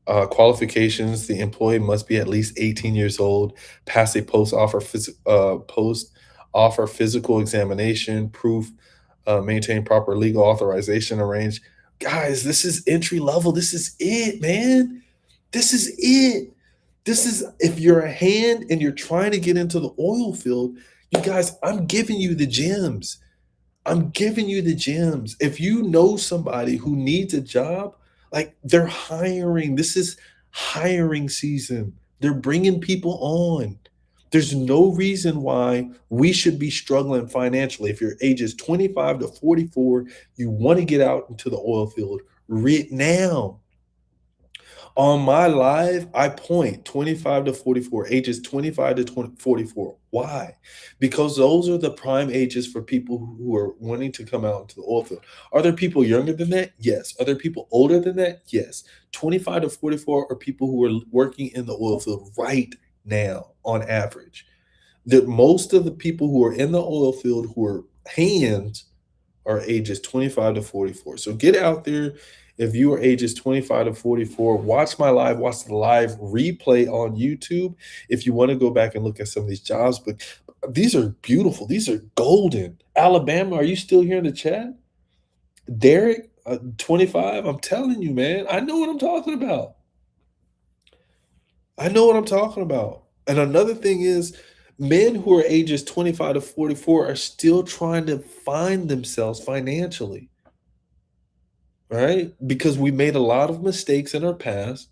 qualifications, the employee must be at least 18 years old, pass a post offer physical examination, proof, maintain proper legal authorization, arrange. Guys, this is entry level. This is it, man. This is it. This is if you're a hand and you're trying to get into the oil field, you guys, I'm giving you the gems. I'm giving you the gems. If you know somebody who needs a job, like they're hiring, this is hiring season. They're bringing people on. There's no reason why we should be struggling financially. If your age is 25 to 44, you want to get out into the oil field right now. On my live, I point 25 to 44, ages 25 to 44. Why? Because those are the prime ages for people who are wanting to come out into the oil field. Are there people younger than that? Yes. Are there people older than that? Yes. 25 to 44 are people who are working in the oil field right now on average. That most of the people who are in the oil field who are hands are ages 25 to 44. So get out there. If you are ages 25 to 44, watch my live, watch the live replay on YouTube if you want to go back and look at some of these jobs. But these are beautiful. These are golden. Alabama, are you still here in the chat? Derek, 25. I'm telling you, man, I know what I'm talking about. I know what I'm talking about. And another thing is, men who are ages 25 to 44 are still trying to find themselves financially, right? Because we made a lot of mistakes in our past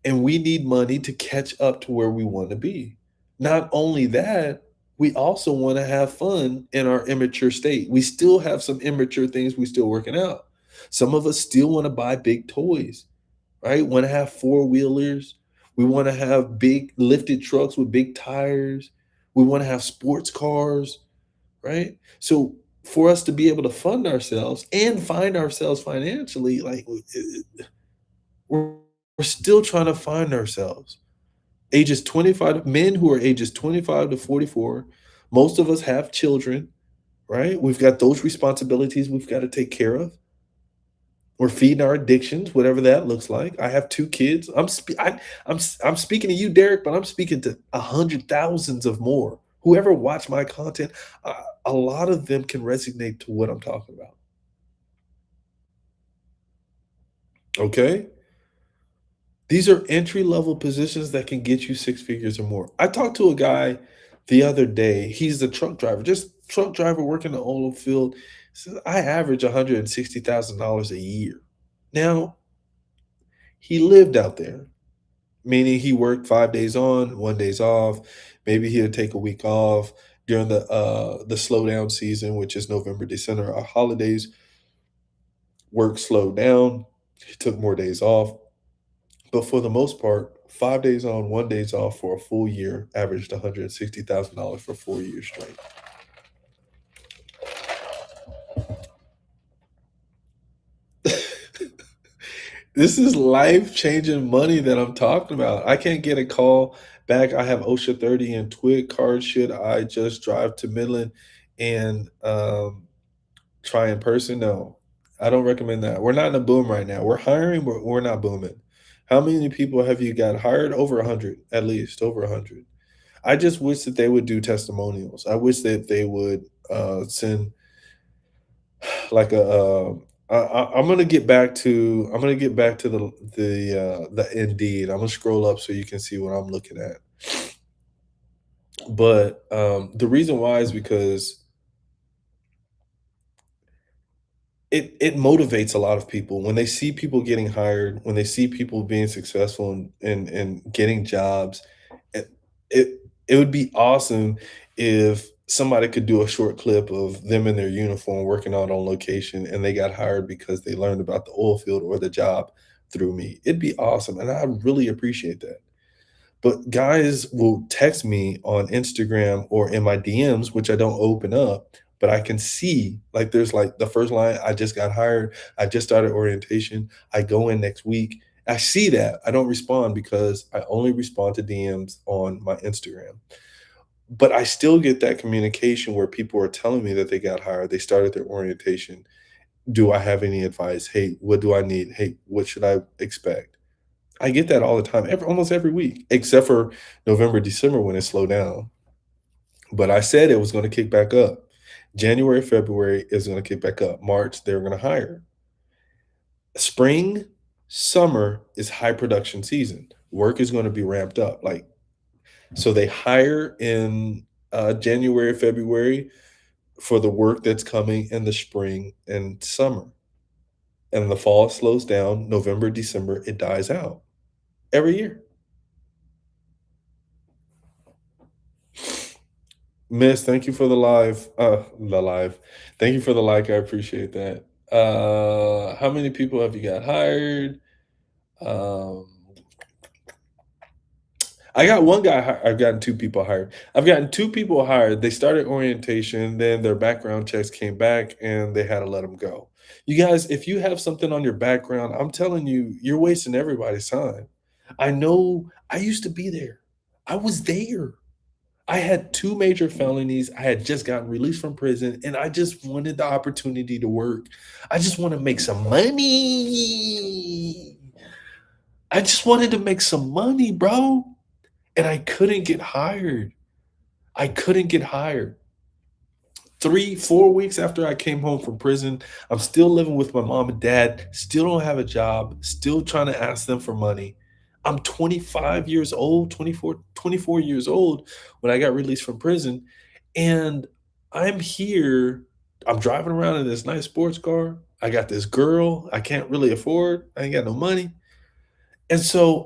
and we need money to catch up to where we want to be. Not only that, we also want to have fun in our immature state. We still have some immature things we still working out. Some of us still want to buy big toys, right? Want to have four-wheelers. We want to have big lifted trucks with big tires. We want to have sports cars, right? So for us to be able to fund ourselves and find ourselves financially, like we're, we're still trying to find ourselves. Ages 25, men who are ages 25 to 44, most of us have children, right? We've got those responsibilities we've got to take care of. We're feeding our addictions, whatever that looks like. I have two kids. I'm speaking to you, Derek, but I'm speaking to hundred thousands of more. Whoever watched my content, a lot of them can resonate to what I'm talking about. Okay, these are entry level positions that can get you six figures or more. I talked to a guy the other day. He's a truck driver, just truck driver working the oil field. Says I average $160,000 a year. Now he lived out there, meaning he worked 5 days on, 1 days off. Maybe he'll take a week off during the slowdown season, which is November, December, our holidays. Work slowed down. He took more days off, but for the most part, 5 days on, 1 days off for a full year, averaged $160,000 for 4 years straight. This is life changing money that I'm talking about. I can't get a call back. I have OSHA 30 and TWIC cards. Should I just drive to Midland and try in person? No, I don't recommend that. We're not in a boom right now. We're hiring, but we're not booming. How many people have you got hired? Over 100, at least over 100. I just wish that they would do testimonials. I wish that they would send like I'm gonna get back to the Indeed. I'm gonna scroll up so you can see what I'm looking at. But the reason why is because it motivates a lot of people when they see people getting hired, when they see people being successful and getting jobs. It it it would be awesome if somebody could do a short clip of them in their uniform working out on location and they got hired because they learned about the oil field or the job through me. It'd be awesome, and I really appreciate that. But guys will text me on Instagram or in my DMs, which I don't open up, but I can see like there's like the first line, I just got hired, I just started orientation, I go in next week. I see that. I don't respond because I only respond to DMs on my Instagram. But I still get that communication where people are telling me that they got hired, they started their orientation. Do I have any advice? Hey, what do I need? Hey, what should I expect? I get that all the time, almost every week, except for November, December when it slowed down. But I said it was going to kick back up. January, February is going to kick back up. March, they're going to hire. Spring, summer is high production season. Work is going to be ramped up. Like, so they hire in January, February for the work that's coming in the spring and summer. And the fall slows down. November, December, it dies out every year. Miss, thank you for the live. The live. Thank you for the like. I appreciate that. How many people have you got hired? Um, I got one guy. I've gotten two people hired. I've gotten two people hired. They started orientation, then their background checks came back, and they had to let them go. You guys, if you have something on your background, I'm telling you, you're wasting everybody's time. I know. I used to be there. I was there. I had two major felonies. I had just gotten released from prison, and I just wanted the opportunity to work. I just want to make some money. I just wanted to make some money, bro. And I couldn't get hired. I couldn't get hired. 3, 4 weeks after I came home from prison, I'm still living with my mom and dad, still don't have a job, still trying to ask them for money. I'm 25 years old, 24 years old when I got released from prison. And I'm here, I'm driving around in this nice sports car. I got this girl I can't really afford. I ain't got no money. And so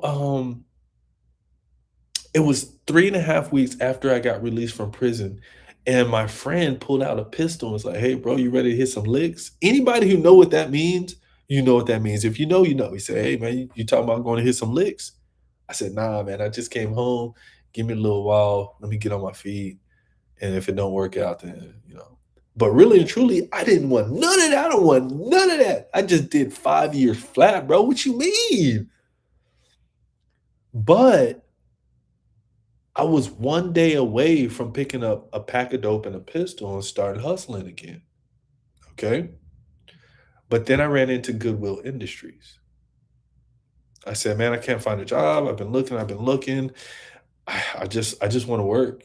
it was 3.5 weeks after I got released from prison, and my friend pulled out a pistol and was like, "Hey, bro, you ready to hit some licks?" Anybody who know what that means, you know what that means. If you know, you know. He said, "Hey, man, you talking about going to hit some licks?" I said, "Nah, man, I just came home. Give me a little while. Let me get on my feet. And if it don't work out, then, you know." But really and truly, I didn't want none of that. I don't want none of that. I just did 5 years flat, bro. What you mean? But I was one day away from picking up a pack of dope and a pistol and starting hustling again. Okay. But then I ran into Goodwill Industries. I said, man, I can't find a job. I've been looking. I just want to work.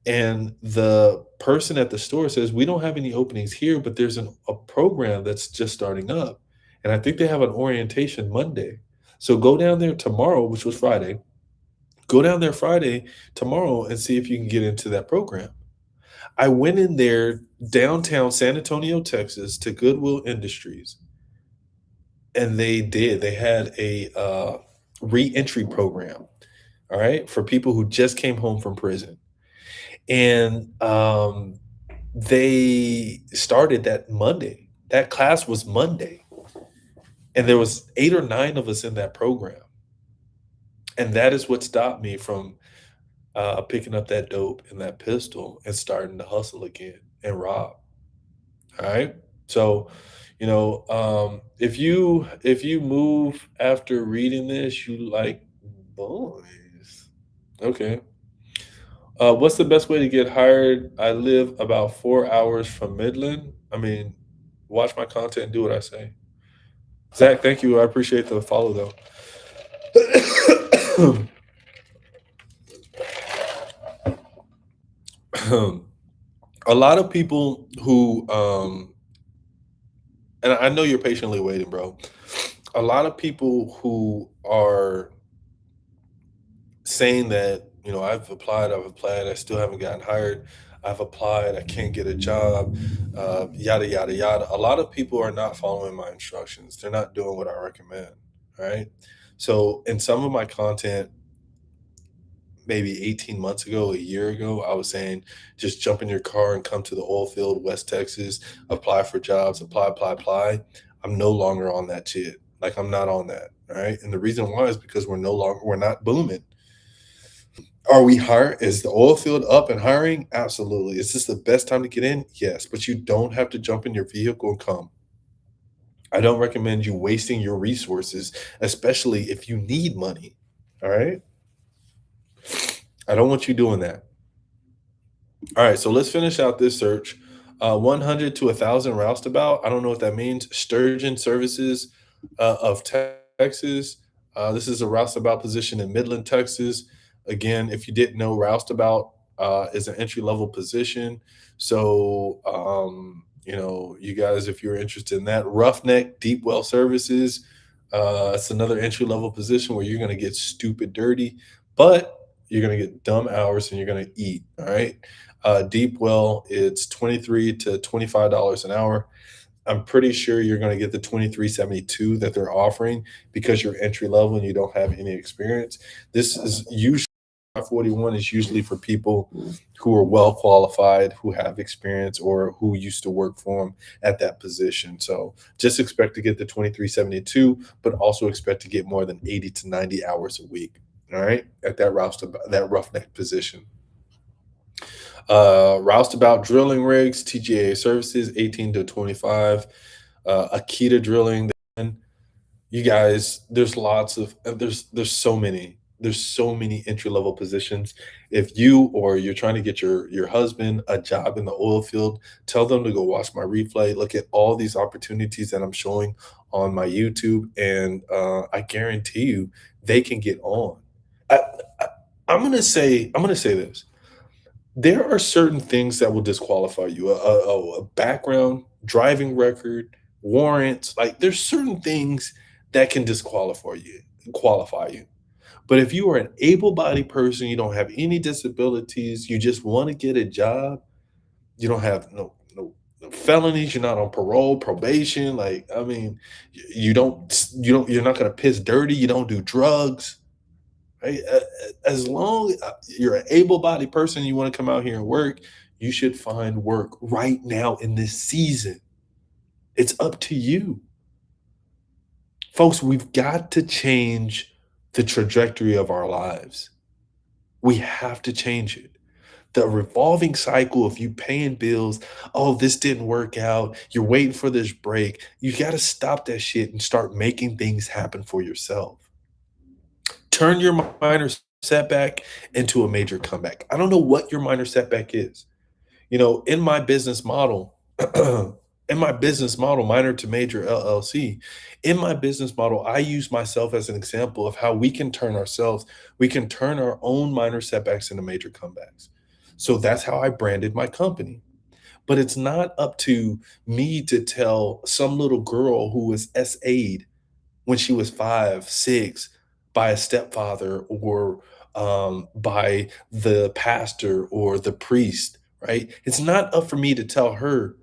And the person at the store says, we don't have any openings here, but there's a program that's just starting up. And I think they have an orientation Monday. So go down there tomorrow, which was Friday. Go down there Friday, tomorrow, and see if you can get into that program. I went in there downtown San Antonio, Texas, to Goodwill Industries, and they had a reentry program, all right, for people who just came home from prison. And they started that Monday. That class was Monday, and there was 8 or 9 of us in that program. And that is what stopped me from picking up that dope and that pistol and starting to hustle again and rob. All right. So, if you move after reading this, you like boys. Okay. What's the best way to get hired? I live about 4 hours from Midland. I mean, watch my content and do what I say. Zach, thank you. I appreciate the follow though. A lot of people who and I know you're patiently waiting, bro. A lot of people who are saying that, I've applied, I still haven't gotten hired. I've applied, I can't get a job, yada, yada, yada. A lot of people are not following my instructions. They're not doing what I recommend. Right. So, in some of my content, maybe 18 months ago, a year ago, I was saying just jump in your car and come to the oil field, West Texas, apply for jobs, apply, apply, apply. I'm no longer on that shit. Like, I'm not on that. All right. And the reason why is because we're not booming. Are we hiring? Is the oil field up and hiring? Absolutely. Is this the best time to get in? Yes, but you don't have to jump in your vehicle and come. I don't recommend you wasting your resources, especially if you need money. All right. I don't want you doing that. All right. So let's finish out this search. 100 to 1,000 roustabout. I don't know what that means. Sturgeon Services of Texas. This is a roustabout position in Midland, Texas. Again, if you didn't know, roustabout is an entry level position. So, you guys, if you're interested in that, roughneck deep well services. It's another entry level position where you're going to get stupid dirty, but you're going to get dumb hours and you're going to eat. All right. Deep well, it's $23 to $25 an hour. I'm pretty sure you're going to get the 23.72 that they're offering because you're entry level and you don't have any experience. This is usually 41 is usually for people who are well qualified, who have experience, or who used to work for them at that position. So just expect to get the 23.72, but also expect to get more than 80 to 90 hours a week. All right, at that roughneck position. Roustabout drilling rigs, TGA services, 18 to 25. Akita drilling. You guys, there's lots of there's so many entry level positions. If you or you're trying to get your husband a job in the oil field, tell them to go watch my replay. Look at all these opportunities that I'm showing on my YouTube, and I guarantee you they can get on. I, I, I'm gonna say this. There are certain things that will disqualify you. A background, driving record, warrants. Like there's certain things that can disqualify you. But if you are an able-bodied person, you don't have any disabilities, you just want to get a job, you don't have no felonies, you're not on parole, probation. Like I mean, you're not gonna piss dirty, you don't do drugs. Right? As long you're an able-bodied person, you want to come out here and work, you should find work right now in this season. It's up to you. Folks, we've got to change the trajectory of our lives. We have to change it. The revolving cycle of you paying bills, oh, this didn't work out, you're waiting for this break. You got to stop that shit and start making things happen for yourself. Turn your minor setback into a major comeback. I don't know what your minor setback is. In my business model, minor to major LLC, in my business model, I use myself as an example of how we can turn our own minor setbacks into major comebacks. So that's how I branded my company. But it's not up to me to tell some little girl who was SA'd when she was 5, 6 by a stepfather or by the pastor or the priest, right? It's not up for me to tell her,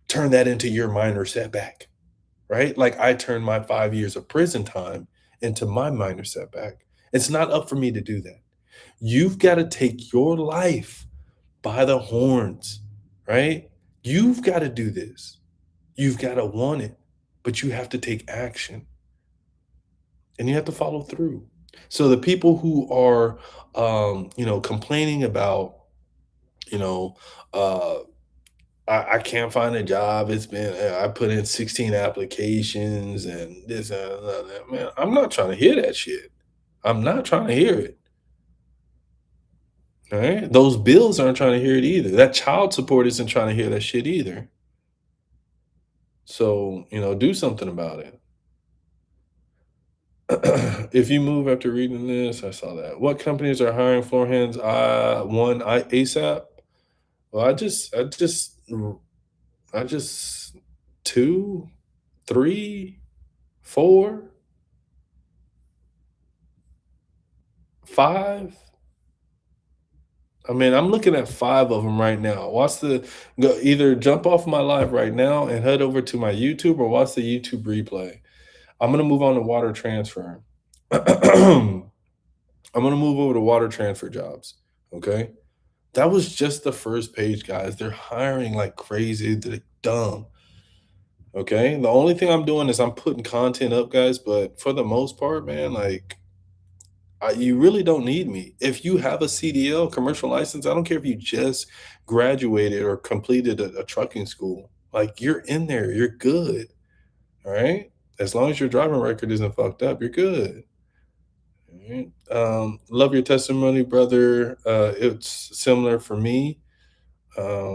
turn that into your minor setback, right? Like I turned my 5 years of prison time into my minor setback. It's not up for me to do that. You've got to take your life by the horns, right? You've got to do this. You've got to want it, but you have to take action and you have to follow through. So the people who are, complaining about, you know, uh, I can't find a job. It's been I put in 16 applications and this and that. Man, I'm not trying to hear that shit. I'm not trying to hear it. All right. Those bills aren't trying to hear it either. That child support isn't trying to hear that shit either. So, do something about it. If you move after reading this, I saw that. What companies are hiring floor hands? One, I ASAP. Well, I just two, three, four, five. I mean, I'm looking at five of them right now. Go either jump off my live right now and head over to my YouTube or watch the YouTube replay. I'm gonna move on to water transfer. I'm gonna move over to water transfer jobs. Okay. That was just the first page, guys. They're hiring like crazy. They're dumb. Okay. The only thing I'm doing is I'm putting content up, guys. But for the most part, man, like you really don't need me. If you have a CDL, commercial license, I don't care if you just graduated or completed a trucking school. Like you're in there, you're good. All right. As long as your driving record isn't fucked up, you're good. All right. Love your testimony, brother. It's similar for me. I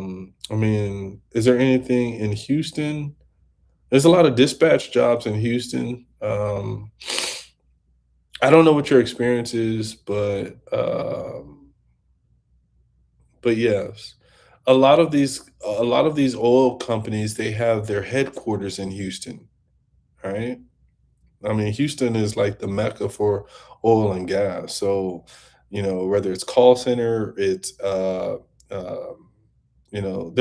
mean, is there anything in Houston? There's a lot of dispatch jobs in Houston. I don't know what your experience is, but yes, a lot of these oil companies they have their headquarters in Houston. Right? I mean, Houston is like the mecca for oil and gas. So, whether it's call center, it's their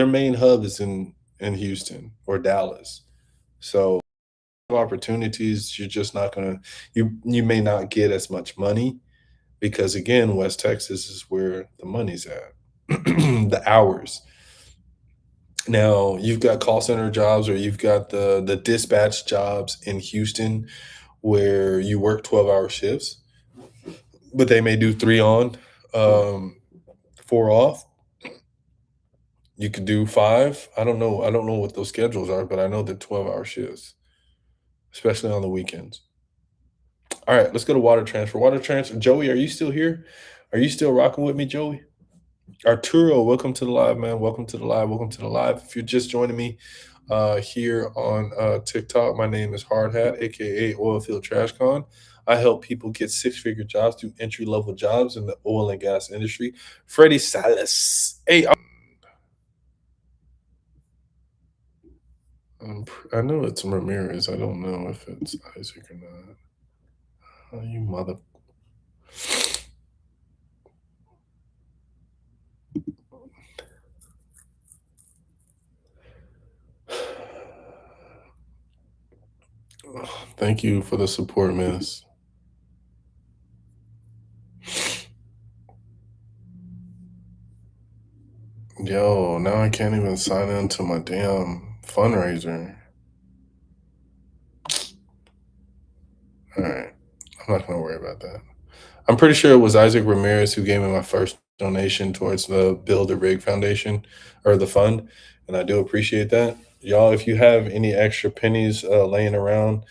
main hub is in Houston or Dallas. So opportunities, you're just not gonna you may not get as much money because again, West Texas is where the money's at. The hours. Now you've got call center jobs or you've got the dispatch jobs in Houston where you work 12-hour shifts, but they may do three on, um, four off. You could do five. I don't know. I don't know what those schedules are, but I know they're 12-hour shifts, especially on the weekends. All right, let's go to water transfer. Water transfer. Joey, are you still here? Are you still rocking with me, Joey? Arturo, welcome to the live, man. Welcome to the live. Welcome to the live. If you're just joining me here on TikTok, my name is Hard Hat, aka Oilfield Trash Con. I help people get six-figure jobs through entry-level jobs in the oil and gas industry. Freddie Salas. Hey, I know it's Ramirez. I don't know if it's Isaac or not. Oh, you mother. Thank you for the support, miss. Yo, now I can't even sign into my damn fundraiser. All right. I'm not going to worry about that. I'm pretty sure it was Isaac Ramirez who gave me my first donation towards the Build a Rig Foundation or the fund. And I do appreciate that. Y'all, if you have any extra pennies laying around,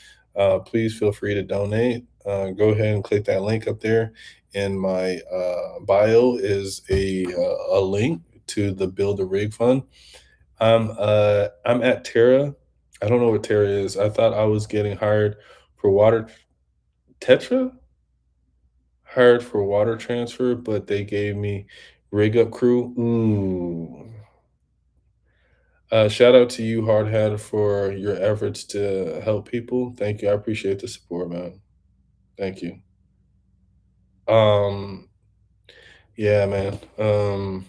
please feel free to donate. Go ahead and click that link up there. In my bio is a link to the Build a Rig Fund. I'm at Terra. I don't know what Terra is. I thought I was getting hired for water Tetra hired for water transfer, but they gave me rig up crew. Ooh. Shout out to you, Hard Hat, for your efforts to help people. Thank you. I appreciate the support, man. Thank you. Um, yeah, man.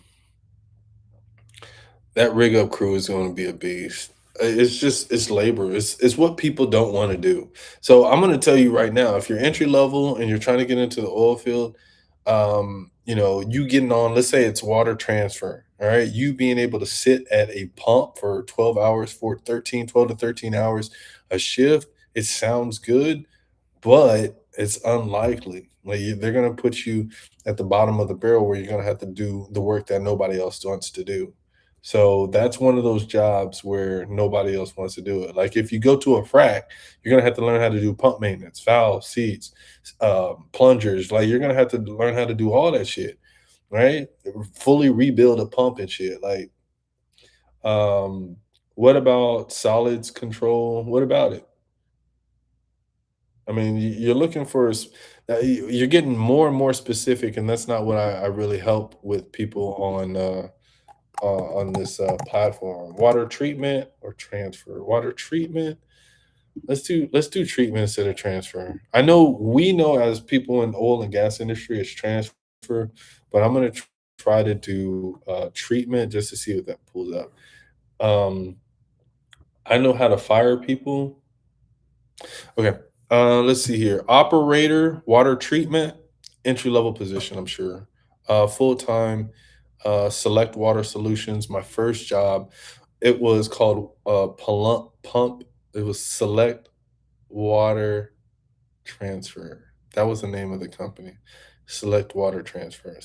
That rig up crew is going to be a beast. It's labor. It's what people don't want to do. So I'm going to tell you right now, if you're entry level and you're trying to get into the oil field, you getting on, let's say it's water transfer, all right, you being able to sit at a pump for 12 hours, for 12 to 13 hours a shift, it sounds good, but it's unlikely. Like they're going to put you at the bottom of the barrel where you're going to have to do the work that nobody else wants to do. So that's one of those jobs where nobody else wants to do it. Like if you go to a frac, you're going to have to learn how to do pump maintenance, valves, seats, plungers. Like you're going to have to learn how to do all that shit, right? Fully rebuild a pump and shit. Like, um, what about solids control? What about it? I mean, you're looking for you're getting more and more specific, and that's not what I really help with people on this platform. Water treatment or transfer? Water treatment. Let's do treatment instead of transfer. I know we know as people in the oil and gas industry it's transfer, but I'm gonna try to do treatment just to see what that pulls up. Um, I know how to fire people. Okay. Let's see here. Operator, water treatment, entry level position, I'm sure. Full time, select water solutions. My first job, it was called pump. It was select water transfer. That was the name of the company. Select water transfer.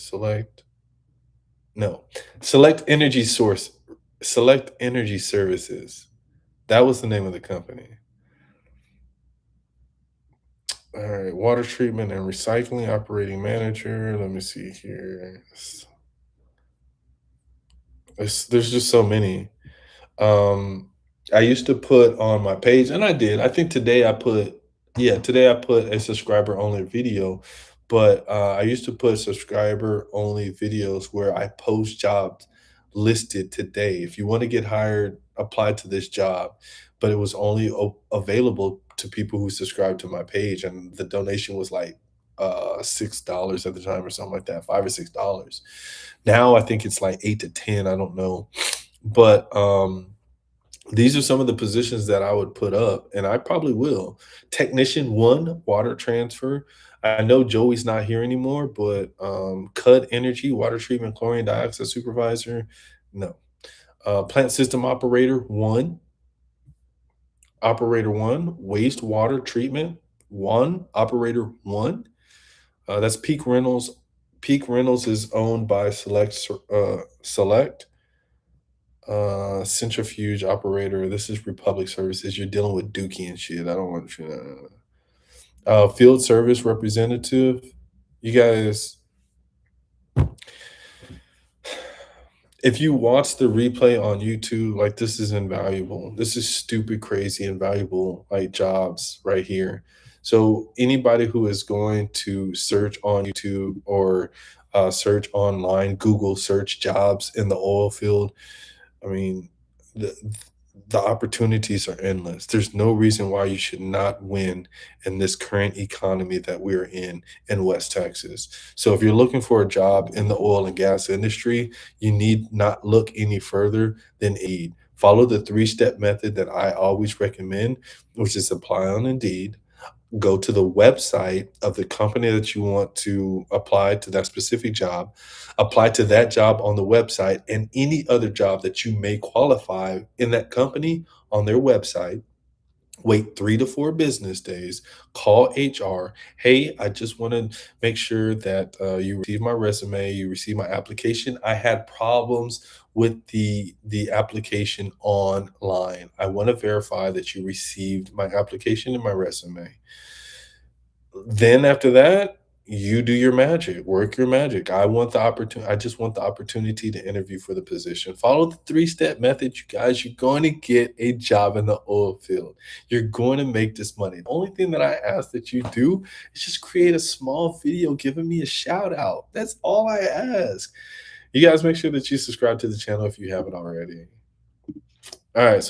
No, select energy source. Select energy services. That was the name of the company. All right, water treatment and recycling operating manager. Let me see here. There's just so many. Um, I used to put on my page, and I did. I think today I put a subscriber only video, but I used to put subscriber only videos where I post jobs listed today. If you want to get hired, apply to this job. But it was only available to people who subscribed to my page, and the donation was like $6 at the time or something like that, $5 or $6. Now I think it's like 8 to 10. I don't know, but these are some of the positions that I would put up, and I probably will. Technician one, water transfer. I know Joey's not here anymore, but CUD Energy, water treatment, chlorine dioxide supervisor. No. Plant system operator one, operator one, wastewater treatment one, operator one. That's Peak Rentals. Peak Rentals is owned by Select. Centrifuge operator. This is Republic Services. You're dealing with Dookie and shit. I don't want you to. Field service representative. You guys, if you watch the replay on YouTube, like this is invaluable. This is stupid, crazy, invaluable like jobs right here. So anybody who is going to search on YouTube or search online, Google search jobs in the oil field, I mean, the the opportunities are endless. There's no reason why you should not win in this current economy that we're in West Texas. So if you're looking for a job in the oil and gas industry, you need not look any further than Indeed. Follow the three-step method that I always recommend, which is apply on Indeed, go to the website of the company that you want to apply to that specific job, apply to that job on the website and any other job that you may qualify in that company on their website. Wait 3 to 4 business days, call HR. Hey, I just want to make sure that you receive my resume, you receive my application. I had problems with the application online. I want to verify that you received my application and my resume. Then after that, you do your magic, work your magic. I just want the opportunity to interview for the position. Follow the three-step method, you guys. You're going to get a job in the oil field. You're going to make this money. The only thing that I ask that you do is just create a small video giving me a shout out. That's all I ask. You guys make sure that you subscribe to the channel if you haven't already. All right. So